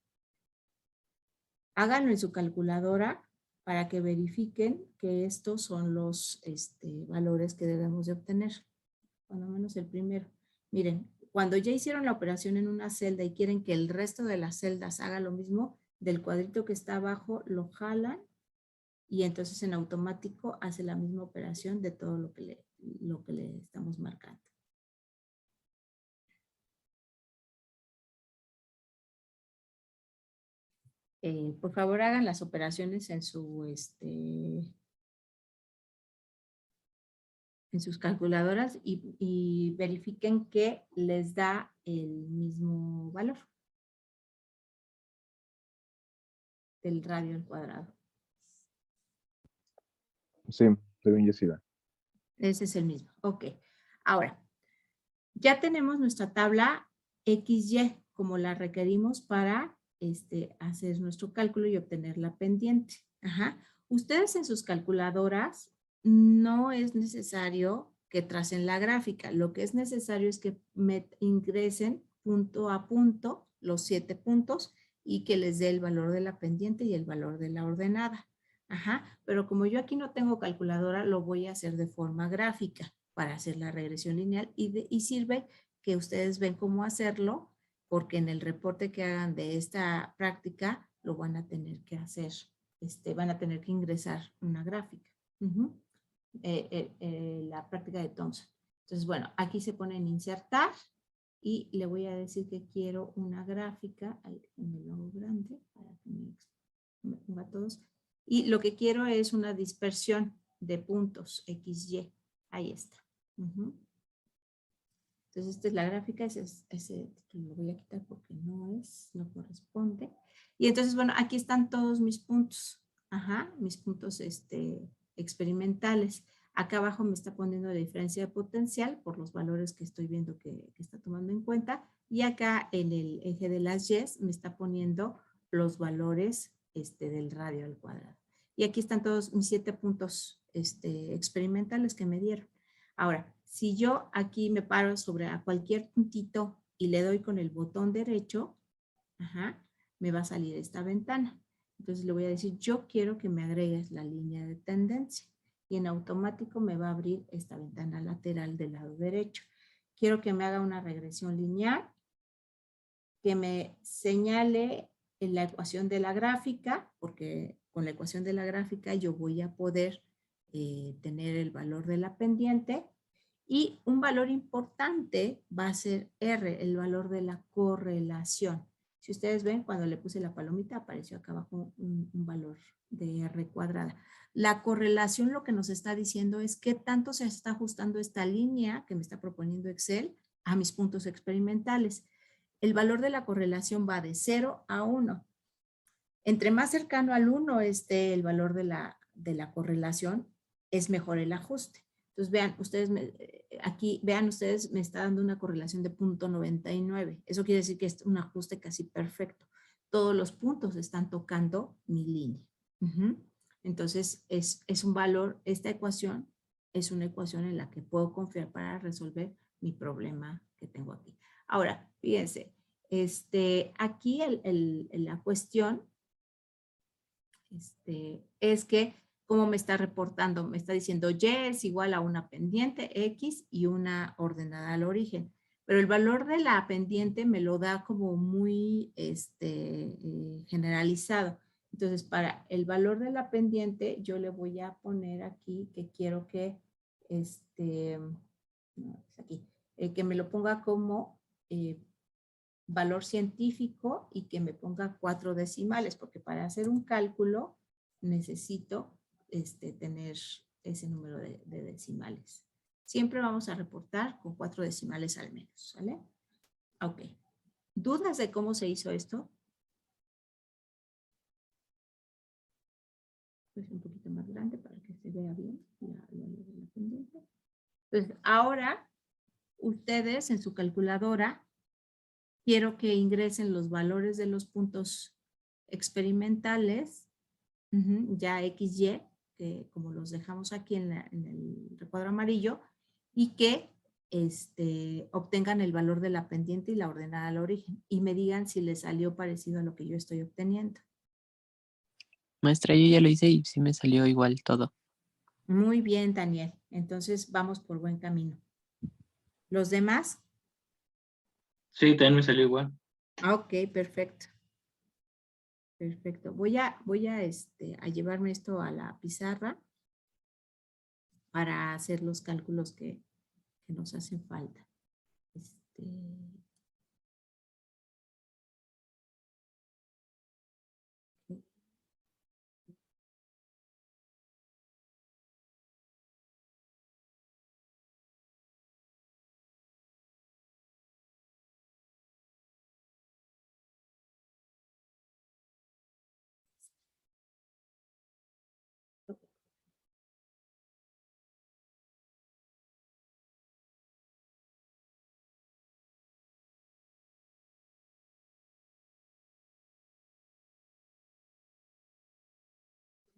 Háganlo en su calculadora para que verifiquen que estos son los valores que debemos de obtener. Cuando menos el primero. Miren, cuando ya hicieron la operación en una celda y quieren que el resto de las celdas haga lo mismo, del cuadrito que está abajo lo jalan y entonces en automático hace la misma operación de todo lo que le estamos marcando. Por favor, hagan las operaciones en sus calculadoras y verifiquen que les da el mismo valor del radio al cuadrado. Sí, estoy bien, Yesida. Ese es el mismo. Ok. Ahora, ya tenemos nuestra tabla XY como la requerimos para hacer nuestro cálculo y obtener la pendiente. Ajá. Ustedes en sus calculadoras no es necesario que tracen la gráfica. Lo que es necesario es que ingresen punto a punto los 7 puntos y que les dé el valor de la pendiente y el valor de la ordenada. Ajá. Pero como yo aquí no tengo calculadora, lo voy a hacer de forma gráfica para hacer la regresión lineal y sirve que ustedes ven cómo hacerlo porque en el reporte que hagan de esta práctica lo van a tener que hacer, van a tener que ingresar una gráfica. La práctica de Thompson. Entonces, bueno, aquí se pone en insertar y le voy a decir que quiero una gráfica, ahí me lo hago grande para que me ponga todos, y lo que quiero es una dispersión de puntos XY, ahí está. Entonces, esta es la gráfica, ese título lo voy a quitar porque no corresponde. Y entonces, bueno, aquí están todos mis puntos. Mis puntos experimentales. Acá abajo me está poniendo la diferencia de potencial por los valores que estoy viendo que está tomando en cuenta. Y acá en el eje de las Y's me está poniendo los valores del radio al cuadrado. Y aquí están todos mis 7 puntos experimentales que me dieron. Ahora, si yo aquí me paro sobre a cualquier puntito y le doy con el botón derecho, me va a salir esta ventana. Entonces le voy a decir, yo quiero que me agregues la línea de tendencia. Y en automático me va a abrir esta ventana lateral del lado derecho. Quiero que me haga una regresión lineal, que me señale en la ecuación de la gráfica, porque con la ecuación de la gráfica yo voy a poder tener el valor de la pendiente. Y un valor importante va a ser R, el valor de la correlación. Si ustedes ven, cuando le puse la palomita, apareció acá abajo un valor de R cuadrada. La correlación lo que nos está diciendo es qué tanto se está ajustando esta línea que me está proponiendo Excel a mis puntos experimentales. El valor de la correlación va de 0 a 1. Entre más cercano al 1 esté el valor de la correlación, es mejor el ajuste. Entonces, vean, ustedes me está dando una correlación de 0.99. Eso quiere decir que es un ajuste casi perfecto. Todos los puntos están tocando mi línea. Entonces, es un valor, esta ecuación es una ecuación en la que puedo confiar para resolver mi problema que tengo aquí. Ahora, fíjense, aquí la cuestión es que cómo me está reportando, me está diciendo Y es igual a una pendiente X y una ordenada al origen. Pero el valor de la pendiente me lo da como muy generalizado. Entonces, para el valor de la pendiente, yo le voy a poner aquí que quiero que, que me lo ponga como valor científico y que me ponga 4 decimales, porque para hacer un cálculo necesito tener ese número de decimales. Siempre vamos a reportar con 4 decimales al menos, ¿sale? Ok. ¿Dudas de cómo se hizo esto? Pues un poquito más grande para que se vea bien la pendiente. Entonces, ahora ustedes en su calculadora quiero que ingresen los valores de los puntos experimentales, ya XY, que como los dejamos aquí en el recuadro amarillo, y que obtengan el valor de la pendiente y la ordenada al origen, y me digan si les salió parecido a lo que yo estoy obteniendo. Maestra, yo ya lo hice y sí me salió igual todo. Muy bien, Daniel. Entonces vamos por buen camino. ¿Los demás? Sí, también me salió igual. Ah, ok, perfecto. Perfecto. Voy a llevarme esto a la pizarra para hacer los cálculos que nos hacen falta.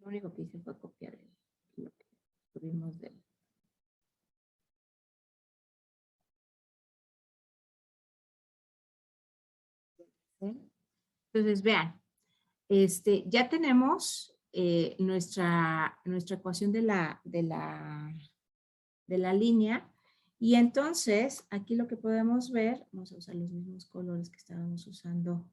Lo único que hice fue copiar lo que tuvimos de... ¿Sí? Entonces, vean, ya tenemos nuestra ecuación de la línea, y entonces aquí lo que podemos ver, vamos a usar los mismos colores que estábamos usando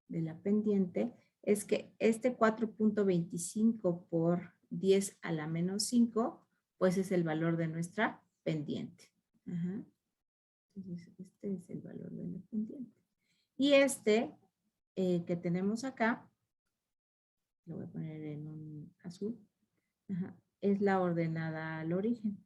de la pendiente, es que este 4.25 por 10 a la menos 5, pues es el valor de nuestra pendiente. Ajá. Entonces, este es el valor de la pendiente. Y que tenemos acá, lo voy a poner en un azul, ajá, es la ordenada al origen.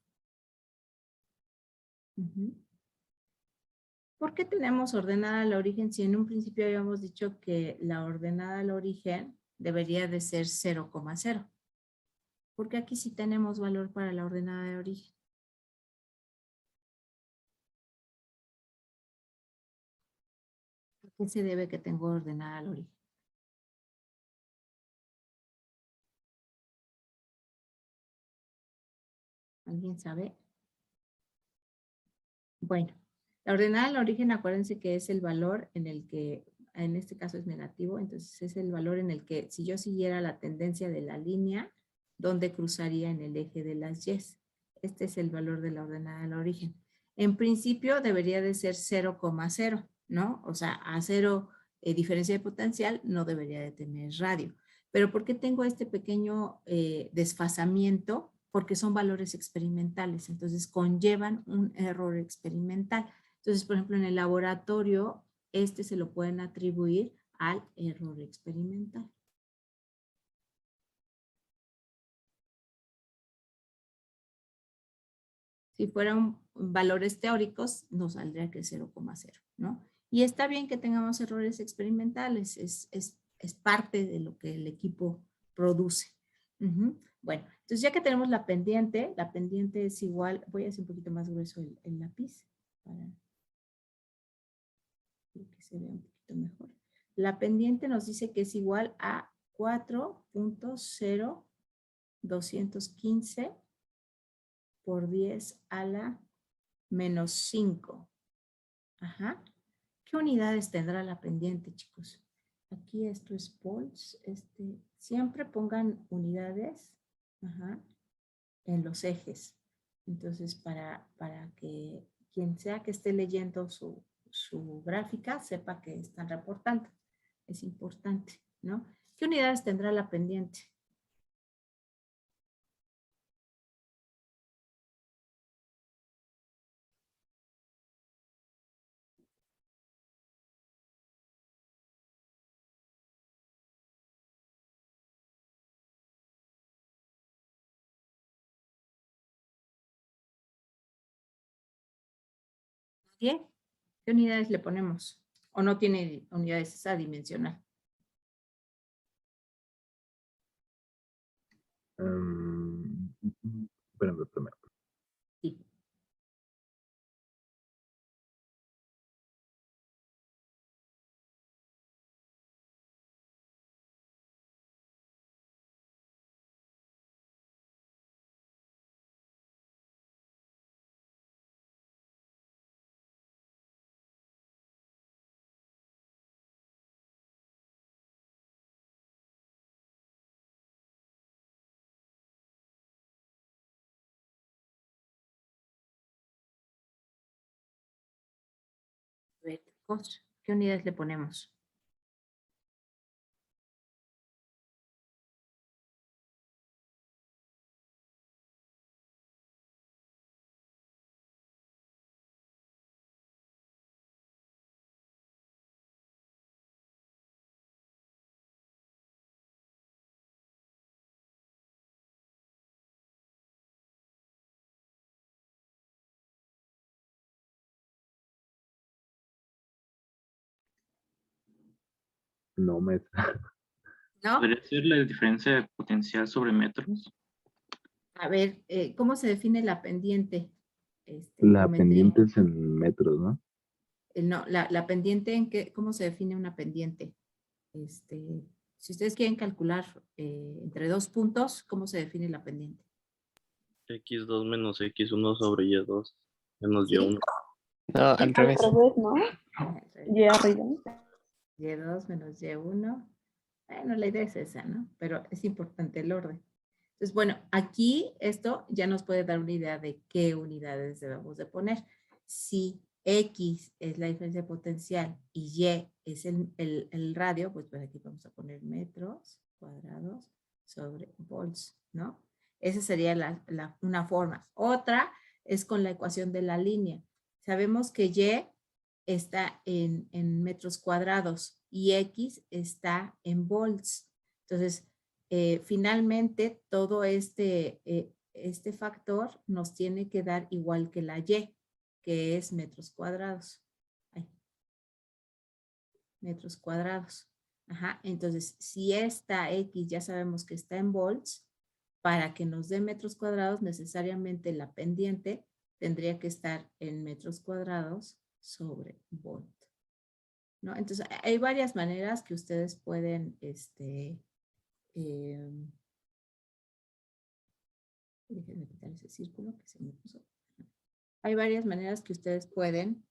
¿Por qué tenemos ordenada al origen si en un principio habíamos dicho que la ordenada al origen debería de ser 0,0? Porque aquí sí tenemos valor para la ordenada de origen. ¿A qué se debe que tengo ordenada al origen? ¿Alguien sabe? Bueno, la ordenada al origen, acuérdense que es el valor en el que, en este caso es negativo, entonces es el valor en el que si yo siguiera la tendencia de la línea, donde cruzaría en el eje de las Y. Este es el valor de la ordenada al origen. En principio debería de ser 0,0, ¿no? O sea, a 0 diferencia de potencial no debería de tener radio. Pero ¿por qué tengo este pequeño desfasamiento? Porque son valores experimentales, entonces conllevan un error experimental. Entonces, por ejemplo, en el laboratorio, se lo pueden atribuir al error experimental. Si fueran valores teóricos, nos saldría que 0,0, ¿no? Y está bien que tengamos errores experimentales, es parte de lo que el equipo produce. Bueno, entonces ya que tenemos la pendiente es igual, voy a hacer un poquito más grueso el lápiz para que se vea un poquito mejor. La pendiente nos dice que es igual a 4.0215 por 10 a la menos 5. Ajá. ¿Qué unidades tendrá la pendiente, chicos? Aquí esto es volts. Siempre pongan unidades, ajá, en los ejes. Entonces, para que quien sea que esté leyendo su gráfica sepa que están reportando. Es importante, ¿no? ¿Qué unidades tendrá la pendiente? ¿Qué unidades le ponemos? ¿O no tiene unidades esa dimensional? Espérame. Sí. A ver, ¿qué unidades le ponemos? No, maestra. ¿No? ¿Podría ser la diferencia de potencial sobre metros? A ver, ¿cómo se define la pendiente? La Geometría. pendiente es en metros, ¿no? No, la pendiente, ¿cómo se define una pendiente? Si ustedes quieren calcular entre 2 puntos, ¿cómo se define la pendiente? X2 menos X1 sobre Y2 menos ¿Sí? Y1. No, al Al revés. revés, ¿no? Y arriba. Y2 menos Y1. Bueno, la idea es esa, ¿no? Pero es importante el orden. Entonces, bueno, aquí esto ya nos puede dar una idea de qué unidades debemos de poner. Si X es la diferencia potencial y Y es el radio, pues aquí vamos a poner metros cuadrados sobre volts, ¿no? Esa sería una forma. Otra es con la ecuación de la línea. Sabemos que Y está en metros cuadrados y X está en volts. Entonces, finalmente, todo este factor nos tiene que dar igual que la Y, que es metros cuadrados. Ay, metros cuadrados. Ajá. Entonces, si esta X ya sabemos que está en volts, para que nos dé metros cuadrados, necesariamente la pendiente tendría que estar en metros cuadrados sobre volt, ¿no? Entonces, hay varias maneras que ustedes pueden, déjenme quitar ese círculo que se me puso. Hay varias maneras que ustedes pueden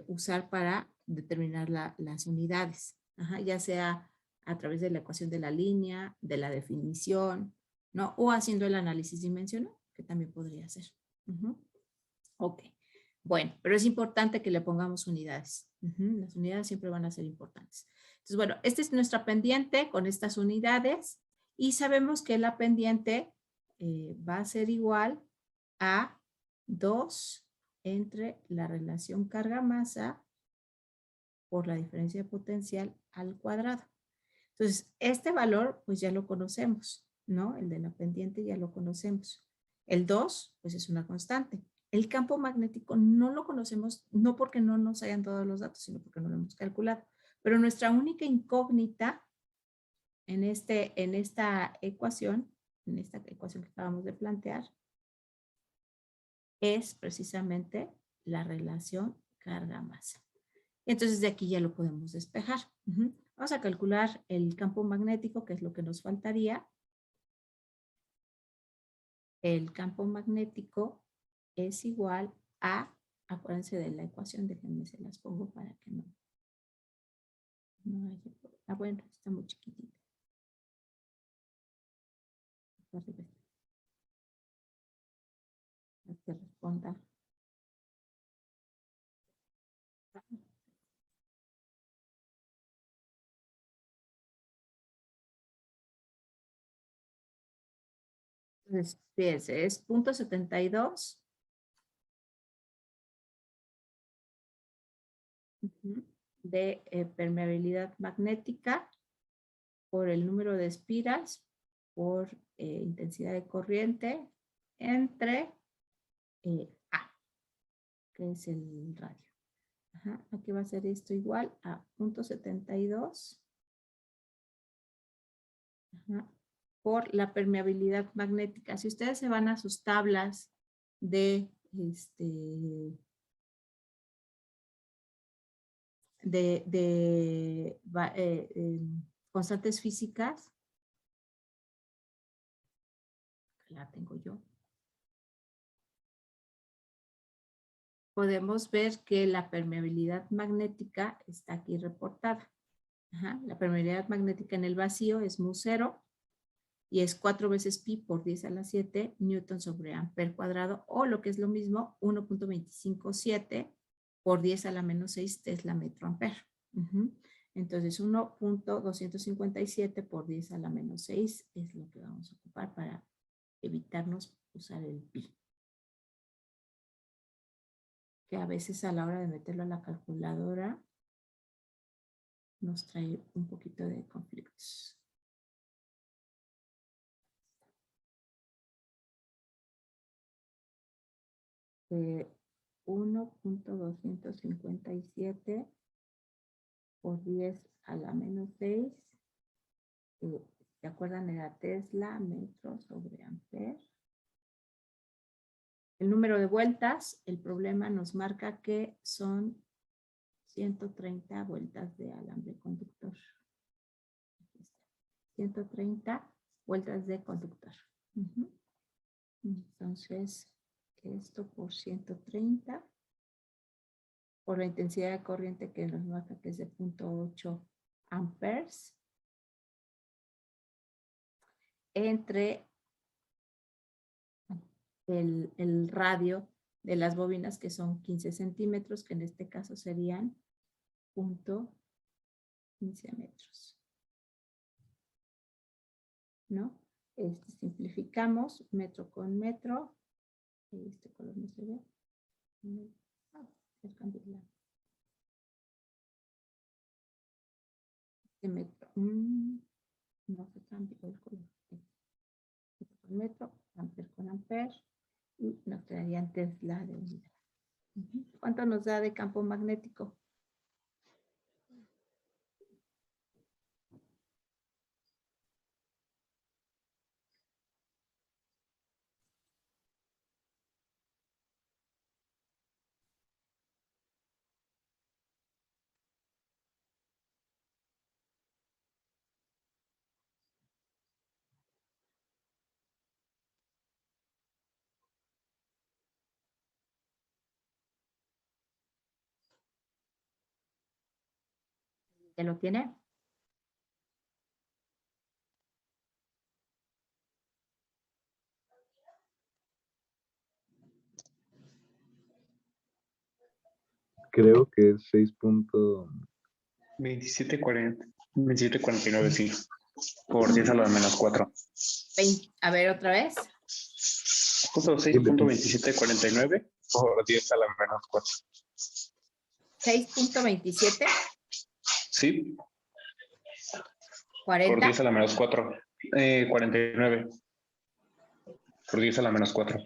usar para determinar las unidades, ajá, ya sea a través de la ecuación de la línea, de la definición, ¿no? O haciendo el análisis dimensional, que también podría ser. Ok. Bueno, pero es importante que le pongamos unidades. Las unidades siempre van a ser importantes. Entonces, bueno, esta es nuestra pendiente con estas unidades y sabemos que la pendiente va a ser igual a 2 entre la relación carga-masa por la diferencia de potencial al cuadrado. Entonces, este valor pues ya lo conocemos, ¿no? El de la pendiente ya lo conocemos. El 2 pues es una constante. El campo magnético no lo conocemos, no porque no nos hayan dado los datos, sino porque no lo hemos calculado. Pero nuestra única incógnita en esta ecuación que acabamos de plantear, es precisamente la relación carga-masa. Entonces, de aquí ya lo podemos despejar. Vamos a calcular el campo magnético, que es lo que nos faltaría. El campo magnético es igual a, acuérdense de la ecuación, déjenme se las pongo para que no haya, bueno, está muy chiquitita. Que responda. Entonces, fíjense, es 0.72 de permeabilidad magnética por el número de espiras, por intensidad de corriente, entre A, que es el radio. Ajá, aquí va a ser esto igual a 0.72 por la permeabilidad magnética. Si ustedes se van a sus tablas de constantes físicas, la tengo yo, podemos ver que la permeabilidad magnética está aquí reportada. Ajá, la permeabilidad magnética en el vacío es mu0 y es 4 veces pi por 10 a la 7 newton sobre amper cuadrado, o lo que es lo mismo, 1.257 por 10 a la menos 6 tesla metro amper. Entonces 1.257 por 10 a la menos 6 es lo que vamos a ocupar para evitarnos usar el pi, que a veces a la hora de meterlo a la calculadora nos trae un poquito de conflictos. Eh, 1.257 por 10 a la menos 6. ¿Se acuerdan? Era tesla, metro sobre amper. El número de vueltas, el problema nos marca que son 130 vueltas de alambre conductor. 130 vueltas de conductor. Entonces, esto por 130, por la intensidad de corriente que nos marca que es de 0.8 amperes, entre el radio de las bobinas, que son 15 centímetros, que en este caso serían 0.15 metros. ¿No? Simplificamos metro con metro. Este color no se ve. Este metro. No se cambió el color. Metro con metro, amper con amper. Y nos quedarían tesla de unidad. ¿Cuánto nos da de campo magnético? ¿Ya lo tiene? Creo que es 2749, sí. Por 10 a la menos 4. A ver, otra vez. Justo 6.2749 por 10 a la menos 4. 6.27. Sí. 40. Por 10 a la menos 4. 49. Por 10 a la menos 4.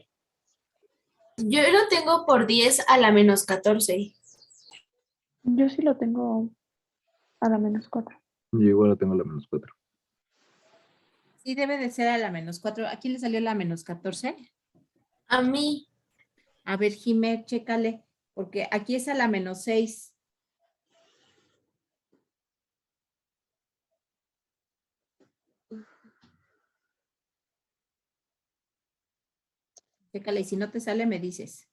Yo lo tengo por 10 a la menos 14. Yo sí lo tengo a la menos 4. Yo igual lo tengo a la menos 4. Sí, debe de ser a la menos 4. ¿A quién le salió la menos 14? A mí. A ver, Jimé, chécale, porque aquí es a la menos 6. Chécale, y si no te sale, me dices.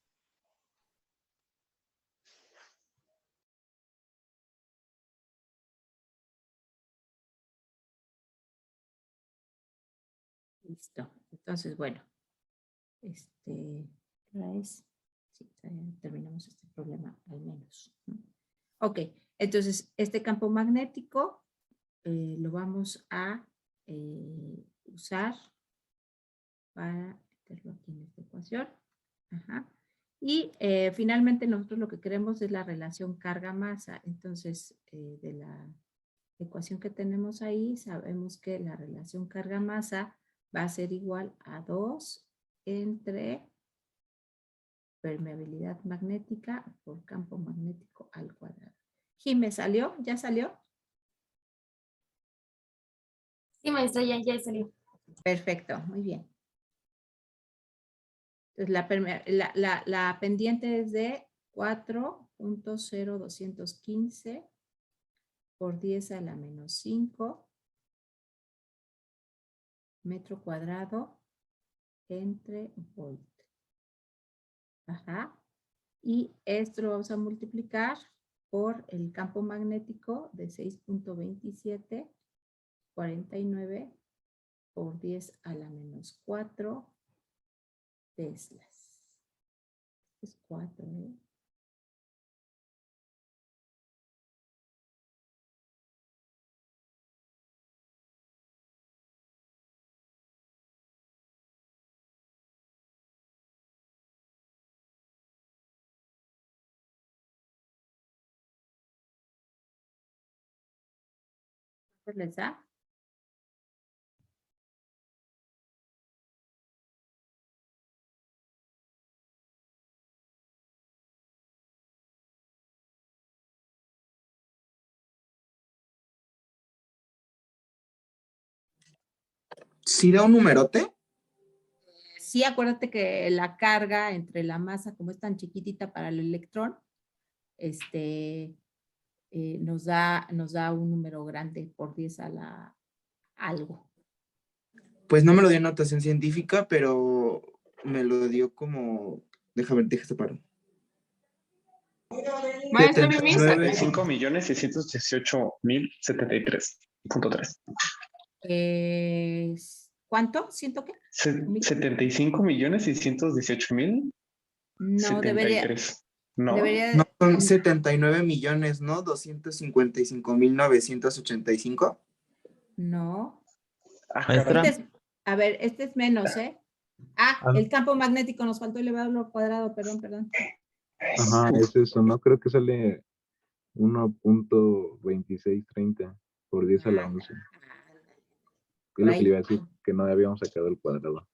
Listo. Entonces, bueno. ¿Qué es? Sí, terminamos este problema al menos. Ok, entonces este campo magnético lo vamos a usar para meterlo aquí en esta ecuación. Ajá. Y finalmente nosotros lo que queremos es la relación carga-masa. Entonces, de la ecuación que tenemos ahí, sabemos que la relación carga-masa va a ser igual a 2 entre permeabilidad magnética por campo magnético al cuadrado. Jimé, ¿salió? ¿Ya salió? Sí, maestra, ya salió. Perfecto, muy bien. Entonces, la pendiente es de 4.0215 por 10 a la menos 5 metro cuadrado entre volt. Ajá. Y esto lo vamos a multiplicar por el campo magnético de 6.27, 49 por 10 a la menos 4 teslas. Es 4, ¿eh? ¿Les da? ¿Sí da un numerote? Sí, acuérdate que la carga entre la masa, como es tan chiquitita para el electrón, nos da un número grande por 10 a la algo. Pues no me lo dio en notación científica, pero me lo dio como... Déjame separo. Maestro, mi mis. 75.618.073.3. ¿Cuánto? ¿Siento qué? 75.618.073. No, debería, ¿No? debería, No, son 79 millones, ¿no? 255.985. no. Caray. A ver, este es menos, ¿eh? El campo magnético, nos faltó elevarlo al cuadrado, perdón. Ajá, es eso, ¿no? Creo que sale 1.2630 por 10 a la 11. Es lo que le iba a decir, que no habíamos sacado el cuadrado.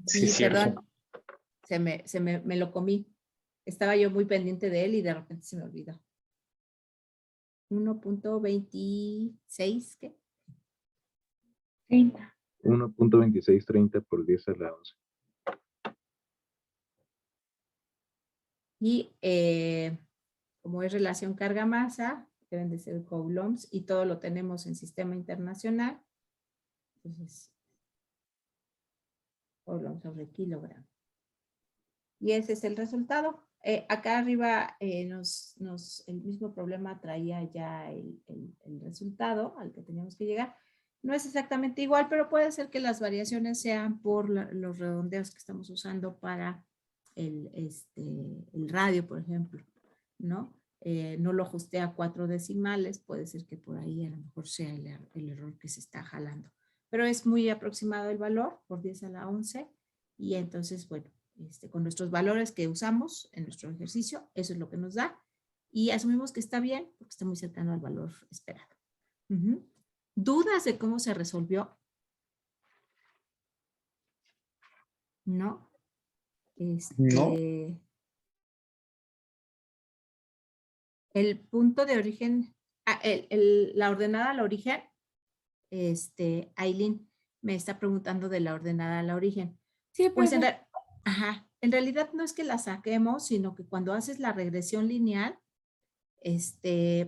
Sí, cierto. perdón. Me lo comí. Estaba yo muy pendiente de él y de repente se me olvidó. 1.26, ¿qué? 30. 1.2630 por 10 a la 11. Y como es relación carga-masa, deben de ser coulombs y todo lo tenemos en sistema internacional. Entonces, coulomb sobre kilogramo. Y ese es el resultado. Acá arriba el mismo problema traía ya el resultado al que teníamos que llegar. No es exactamente igual, pero puede ser que las variaciones sean por los redondeos que estamos usando para el radio, por ejemplo, ¿no? No lo ajusté a 4 decimales, puede ser que por ahí a lo mejor sea el error que se está jalando. Pero es muy aproximado el valor, por 10 a la 11, y entonces, bueno, con nuestros valores que usamos en nuestro ejercicio, eso es lo que nos da, y asumimos que está bien, porque está muy cercano al valor esperado. ¿Dudas de cómo se resolvió? ¿No? No. El punto de origen, la ordenada al origen, Aileen me está preguntando de la ordenada al origen. Sí, Pues profe. en realidad no es que la saquemos, sino que cuando haces la regresión lineal,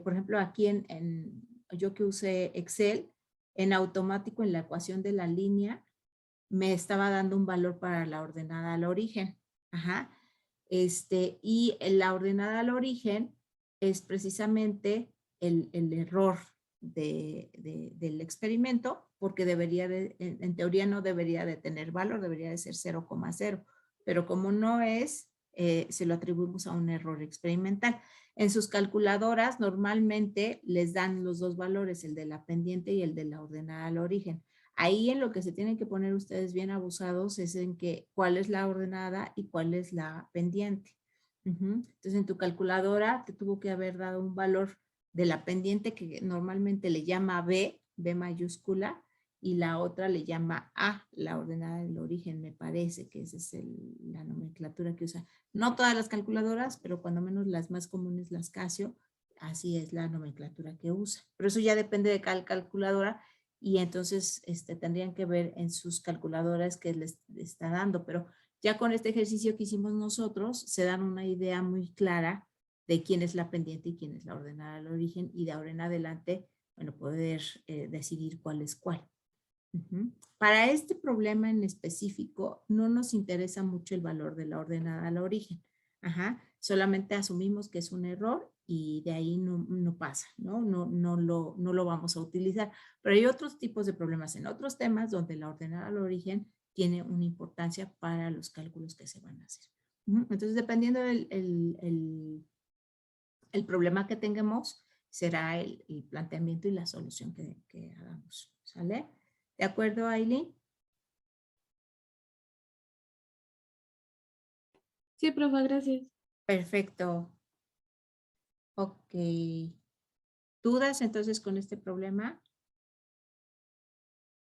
por ejemplo, aquí yo que usé Excel, en automático en la ecuación de la línea, me estaba dando un valor para la ordenada al origen. Ajá. Y la ordenada al origen es precisamente el error del experimento, porque en teoría no debería de tener valor, debería de ser 0,0, pero como no es, se lo atribuimos a un error experimental. En sus calculadoras normalmente les dan los dos valores, el de la pendiente y el de la ordenada al origen. Ahí en lo que se tienen que poner ustedes bien abusados es en cuál es la ordenada y cuál es la pendiente. Entonces en tu calculadora te tuvo que haber dado un valor de la pendiente que normalmente le llama B mayúscula, y la otra le llama A, la ordenada del origen, me parece que esa es la nomenclatura que usa. No todas las calculadoras, pero cuando menos las más comunes, las Casio, así es la nomenclatura que usa. Pero eso ya depende de cada calculadora y entonces tendrían que ver en sus calculadoras qué les está dando, pero ya con este ejercicio que hicimos nosotros, se dan una idea muy clara de quién es la pendiente y quién es la ordenada al origen, y de ahora en adelante, bueno, poder decidir cuál es cuál. Para este problema en específico, no nos interesa mucho el valor de la ordenada al origen. Solamente asumimos que es un error y de ahí no pasa, ¿no? No lo vamos a utilizar. Pero hay otros tipos de problemas en otros temas donde la ordenada al origen tiene una importancia para los cálculos que se van a hacer. Entonces, dependiendo el problema que tengamos, será el planteamiento y la solución que hagamos. ¿Sale? ¿De acuerdo, Aileen? Sí, profe, gracias. Perfecto. Ok. ¿Dudas entonces con este problema?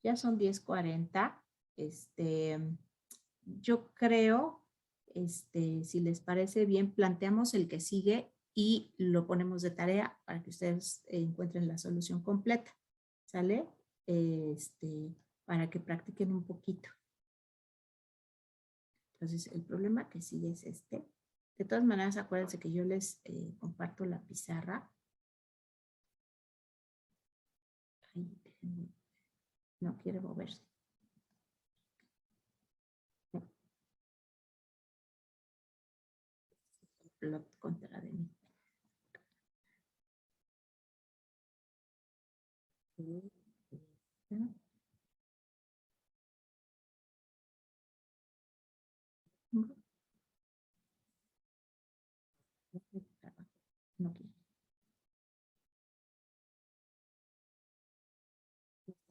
Ya son 10:40. Yo creo, si les parece bien, planteamos el que sigue y lo ponemos de tarea para que ustedes encuentren la solución completa. ¿Sale? Para que practiquen un poquito. Entonces, el problema que sigue es este. De todas maneras, acuérdense que yo les comparto la pizarra. Ay, no quiere moverse. Lo contra de mí. No quiere.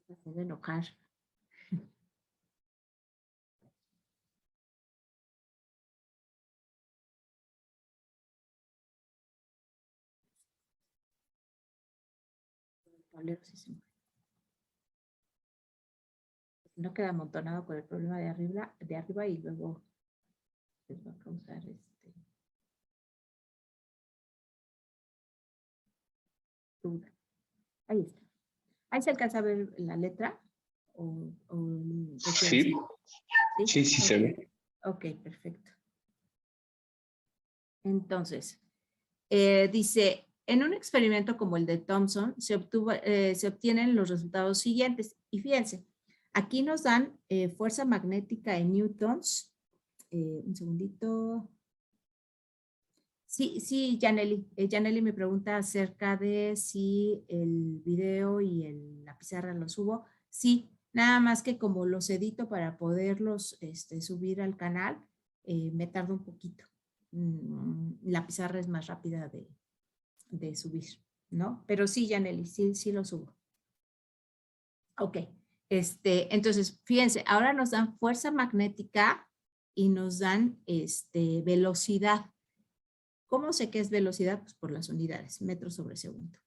Se debe enojar. El tablero sí se mueve. No queda amontonado con el problema de arriba y luego les va a causar duda. Ahí está. Ahí se alcanza a ver la letra. Sí, sí, sí se ve. Ok, perfecto. Entonces, dice, en un experimento como el de Thomson, se obtienen los resultados siguientes. Y fíjense, aquí nos dan fuerza magnética en newtons. Un segundito. Sí, Janely. Janely me pregunta acerca de si el video y la pizarra los subo. Sí, nada más que como los edito para poderlos subir al canal, me tarda un poquito. La pizarra es más rápida de subir, ¿no? Pero sí, Janely, sí lo subo. Ok, entonces, fíjense, ahora nos dan fuerza magnética y nos dan velocidad. ¿Cómo sé qué es velocidad? Pues por las unidades, metros sobre segundo.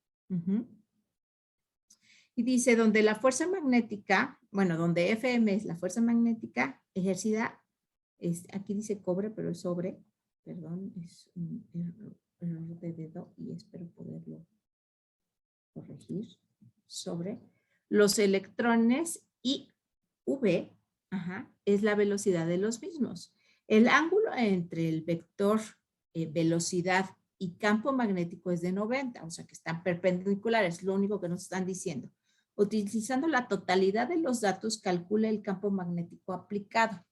Y dice, donde la fuerza magnética, bueno, donde Fm es la fuerza magnética ejercida, aquí dice cobre, pero es sobre, perdón, es un error de dedo y espero poderlo corregir, sobre los electrones, y V es la velocidad de los mismos. El ángulo entre el vector velocidad y campo magnético es de 90, o sea que están perpendiculares, lo único que nos están diciendo. Utilizando la totalidad de los datos, calcula el campo magnético aplicado.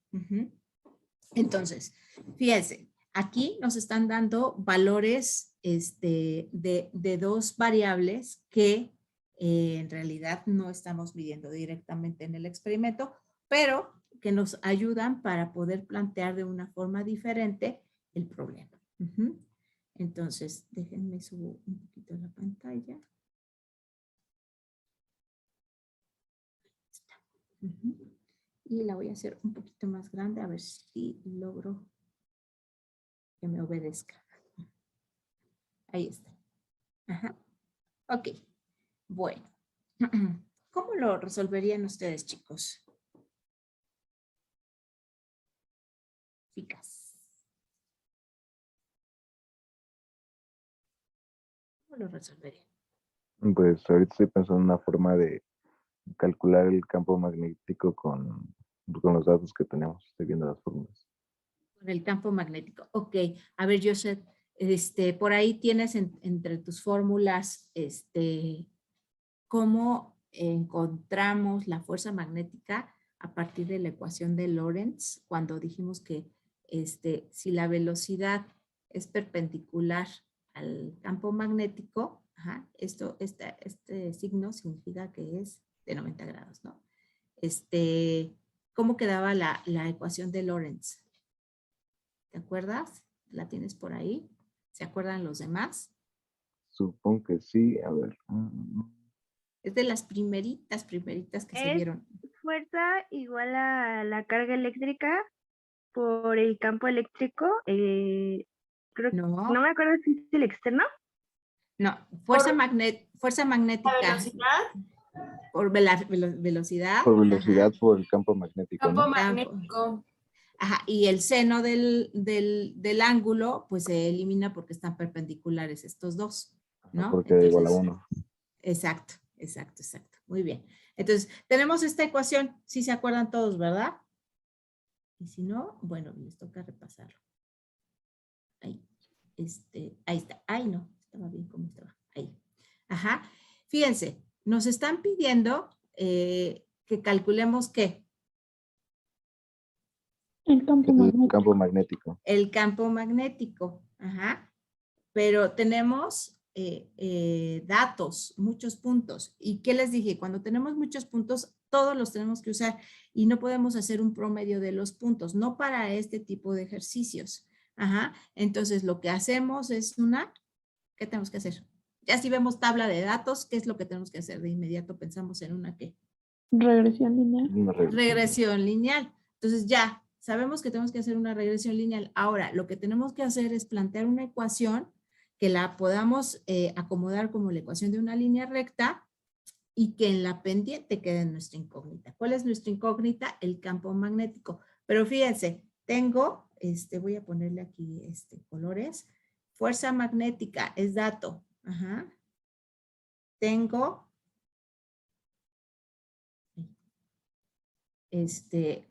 Entonces, fíjense, aquí nos están dando valores de dos variables que en realidad no estamos midiendo directamente en el experimento, pero que nos ayudan para poder plantear de una forma diferente el problema. Entonces, déjenme subir un poquito la pantalla. Y la voy a hacer un poquito más grande a ver si logro que me obedezca. Ahí está. Ok. Bueno. ¿Cómo lo resolverían ustedes, chicos? Chicas. ¿Cómo lo resolverían? Pues ahorita estoy pensando en una forma de calcular el campo magnético con los datos que tenemos. Estoy viendo las fórmulas. Con el campo magnético. Ok. A ver, Joseph, por ahí tienes entre tus fórmulas, cómo encontramos la fuerza magnética a partir de la ecuación de Lorentz, cuando dijimos que si la velocidad es perpendicular al campo magnético, ajá, este signo significa que es de 90 grados, ¿no? ¿Cómo quedaba la ecuación de Lorentz? ¿Te acuerdas? ¿La tienes por ahí? ¿Se acuerdan los demás? Supongo que sí. A ver. Es de las primeritas que se Es vieron. fuerza igual a la carga eléctrica por el campo eléctrico. No me acuerdo si es el externo. No, fuerza ¿La magnética velocidad? por velocidad. Por velocidad, Ajá. por el campo magnético, Campo ¿no? magnético. Ajá, y el seno del ángulo, pues se elimina porque están perpendiculares estos dos, ¿no? Porque da igual a 1. Exacto. Muy bien. Entonces, tenemos esta ecuación, sí se acuerdan todos, ¿verdad? Y si no, bueno, les toca repasarlo. Ahí, ahí está. Ay, no, estaba bien como estaba. Ahí. Ajá. Fíjense, nos están pidiendo que calculemos ¿qué? El campo magnético. Campo magnético. El campo magnético. Ajá. Pero tenemos datos, muchos puntos. ¿Y qué les dije? Cuando tenemos muchos puntos, todos los tenemos que usar y no podemos hacer un promedio de los puntos, no para este tipo de ejercicios. Ajá. Entonces, lo que hacemos es ¿qué tenemos que hacer? Ya si vemos tabla de datos, ¿qué es lo que tenemos que hacer? De inmediato pensamos en una ¿qué? Regresión lineal. Regresión lineal. Entonces ya sabemos que tenemos que hacer una regresión lineal. Ahora, lo que tenemos que hacer es plantear una ecuación que la podamos acomodar como la ecuación de una línea recta y que en la pendiente quede nuestra incógnita. ¿Cuál es nuestra incógnita? El campo magnético. Pero fíjense, tengo, voy a ponerle aquí colores. Fuerza magnética es dato. Ajá. Tengo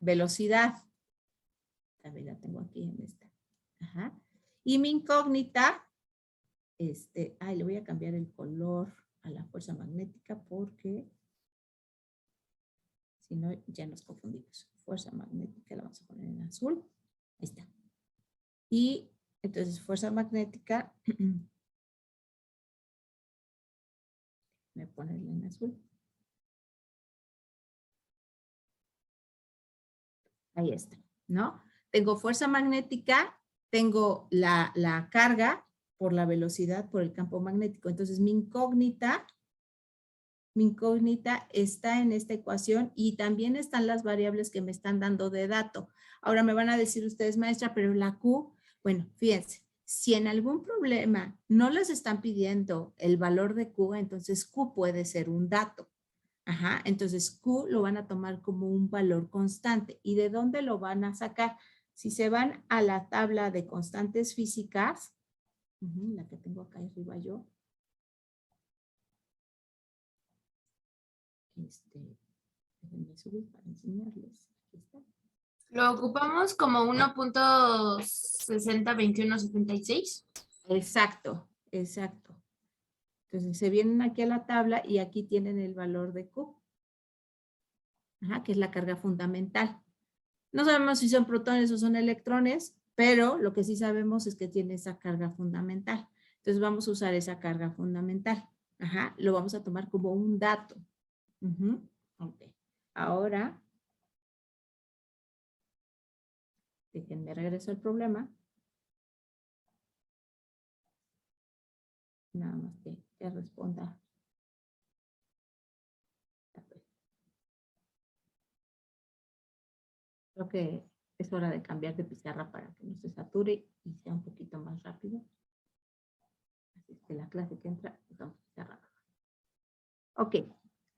velocidad. También la tengo aquí en esta. Ajá. Y mi incógnita, le voy a cambiar el color a la fuerza magnética porque si no ya nos confundimos. Fuerza magnética la vamos a poner en azul. Ahí está. Y entonces fuerza magnética, me ponerla en azul. Ahí está, ¿no? Tengo fuerza magnética, tengo la carga por la velocidad, por el campo magnético. Entonces, mi incógnita está en esta ecuación y también están las variables que me están dando de dato. Ahora me van a decir ustedes, maestra, pero la Q, bueno, fíjense, si en algún problema no les están pidiendo el valor de Q, entonces Q puede ser un dato. Ajá, entonces Q lo van a tomar como un valor constante. ¿Y de dónde lo van a sacar? Si se van a la tabla de constantes físicas, la que tengo acá arriba yo. Déjenme subir para enseñarles. Aquí está. Lo ocupamos como 1.602176. Exacto. Entonces se vienen aquí a la tabla y aquí tienen el valor de Q. Ajá, que es la carga fundamental. No sabemos si son protones o son electrones, pero lo que sí sabemos es que tiene esa carga fundamental. Entonces vamos a usar esa carga fundamental. Ajá, lo vamos a tomar como un dato. Ok. Ahora, déjenme regreso al problema. Nada más que responda. Creo que es hora de cambiar de pizarra para que no se sature y sea un poquito más rápido. Así que la clase que entra, usamos pizarra. Ok,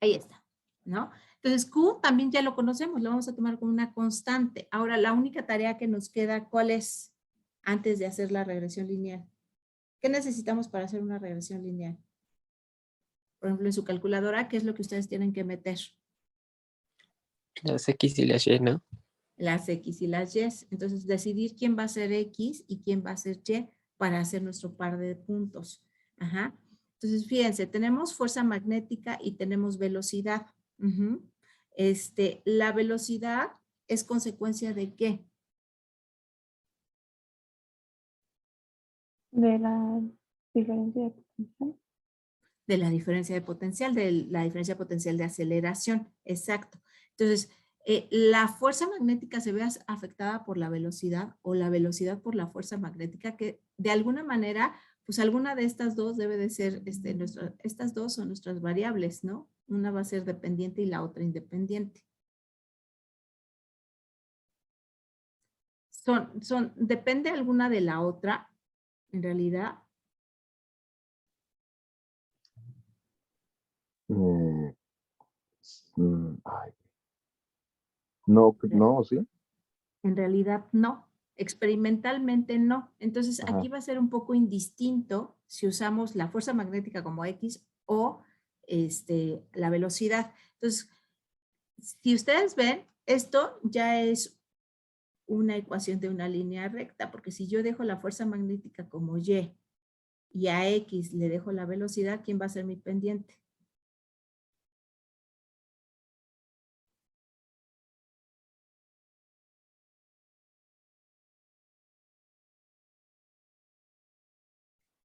ahí está, ¿no? Entonces Q también ya lo conocemos, lo vamos a tomar como una constante. Ahora, la única tarea que nos queda, ¿cuál es? Antes de hacer la regresión lineal. ¿Qué necesitamos para hacer una regresión lineal? Por ejemplo, en su calculadora, ¿qué es lo que ustedes tienen que meter? Las X y las Y, ¿no? Las X y las Y. Entonces, decidir quién va a ser X y quién va a ser Y para hacer nuestro par de puntos. Ajá. Entonces, fíjense, tenemos fuerza magnética y tenemos velocidad. Ujú. La velocidad es consecuencia ¿de qué? De la diferencia de potencial. De la diferencia de potencial, de la diferencia potencial de aceleración. Exacto. Entonces, la fuerza magnética se ve afectada por la velocidad o la velocidad por la fuerza magnética, que de alguna manera, pues alguna de estas dos debe de ser, estas dos son nuestras variables, ¿no? Una va a ser dependiente y la otra independiente. Depende alguna de la otra, en realidad. Ay. No, no, sí. En realidad no, experimentalmente no. Entonces Ajá. aquí va a ser un poco indistinto si usamos la fuerza magnética como X o la velocidad. Entonces, si ustedes ven, esto ya es una ecuación de una línea recta, porque si yo dejo la fuerza magnética como y a X le dejo la velocidad, ¿quién va a ser mi pendiente?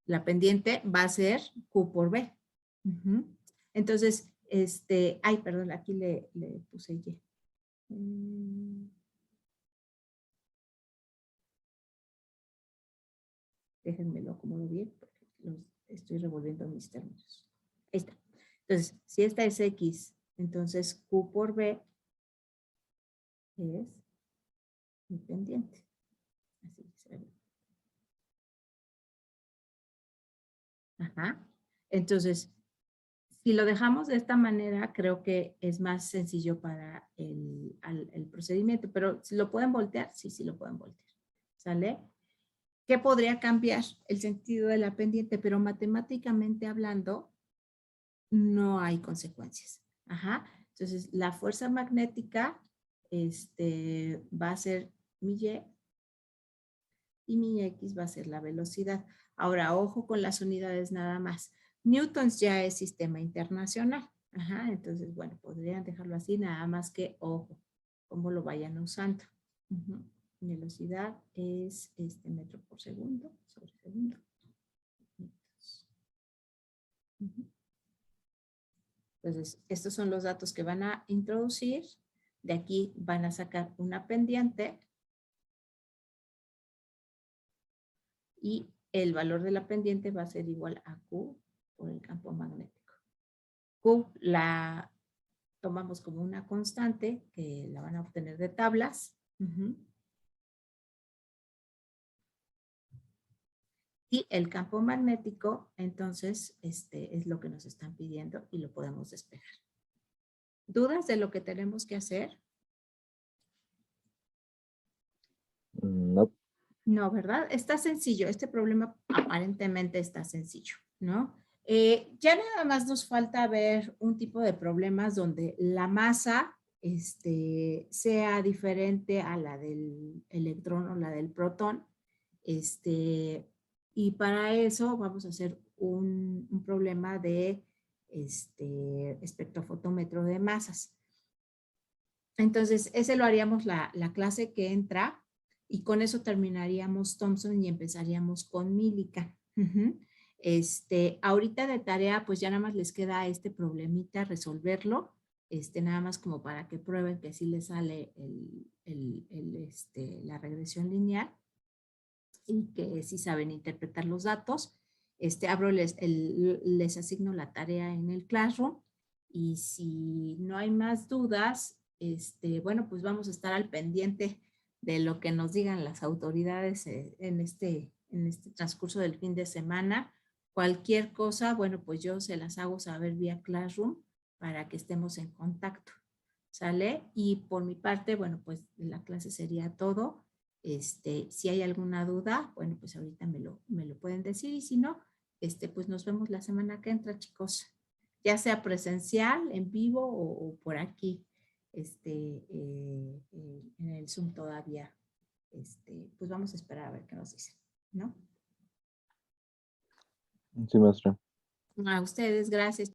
La pendiente va a ser Q por B. Ujú. Entonces, ay, perdón, aquí le puse Y. Déjenme lo acomodo bien, porque estoy revolviendo mis términos. Ahí está. Entonces, si esta es X, entonces Q por B es mi pendiente. Así se ve. Ajá. Entonces, si lo dejamos de esta manera, creo que es más sencillo para el procedimiento, pero si lo pueden voltear, sí, sí lo pueden voltear. ¿Sale? ¿Qué podría cambiar? El sentido de la pendiente, pero matemáticamente hablando, no hay consecuencias. Ajá. Entonces, la fuerza magnética va a ser mi Y mi X va a ser la velocidad. Ahora, ojo con las unidades nada más. Newtons ya es sistema internacional. Ajá, entonces, bueno, podrían dejarlo así, nada más que, ojo, cómo lo vayan usando. Uh-huh. Velocidad es metro por segundo sobre segundo. Uh-huh. Entonces, estos son los datos que van a introducir. De aquí van a sacar una pendiente. Y el valor de la pendiente va a ser igual a Q por el campo magnético. Q la tomamos como una constante que la van a obtener de tablas. Uh-huh. Y el campo magnético, entonces, es lo que nos están pidiendo y lo podemos despejar. ¿Dudas de lo que tenemos que hacer? No. No, ¿verdad? Está sencillo. Este problema aparentemente está sencillo, ¿no? Ya nada más nos falta ver un tipo de problemas donde la masa sea diferente a la del electrón o la del protón. Y para eso vamos a hacer un problema de espectrofotómetro de masas. Entonces, ese lo haríamos la clase que entra. Y con eso terminaríamos Thomson y empezaríamos con Millikan. Uh-huh. Ahorita de tarea, pues ya nada más les queda este problemita, resolverlo. Nada más como para que prueben que sí les sale la regresión lineal y que sí saben interpretar los datos. Les asigno la tarea en el Classroom y si no hay más dudas, bueno, pues vamos a estar al pendiente de lo que nos digan las autoridades en este transcurso del fin de semana. Cualquier cosa, bueno, pues yo se las hago saber vía Classroom para que estemos en contacto. ¿Sale? Y por mi parte, bueno, pues la clase sería todo. Si hay alguna duda, bueno, pues ahorita me lo pueden decir y si no, pues nos vemos la semana que entra, chicos. Ya sea presencial, en vivo o por aquí. en el Zoom todavía. Pues vamos a esperar a ver qué nos dicen, ¿no? Sí, maestra. A ustedes, gracias.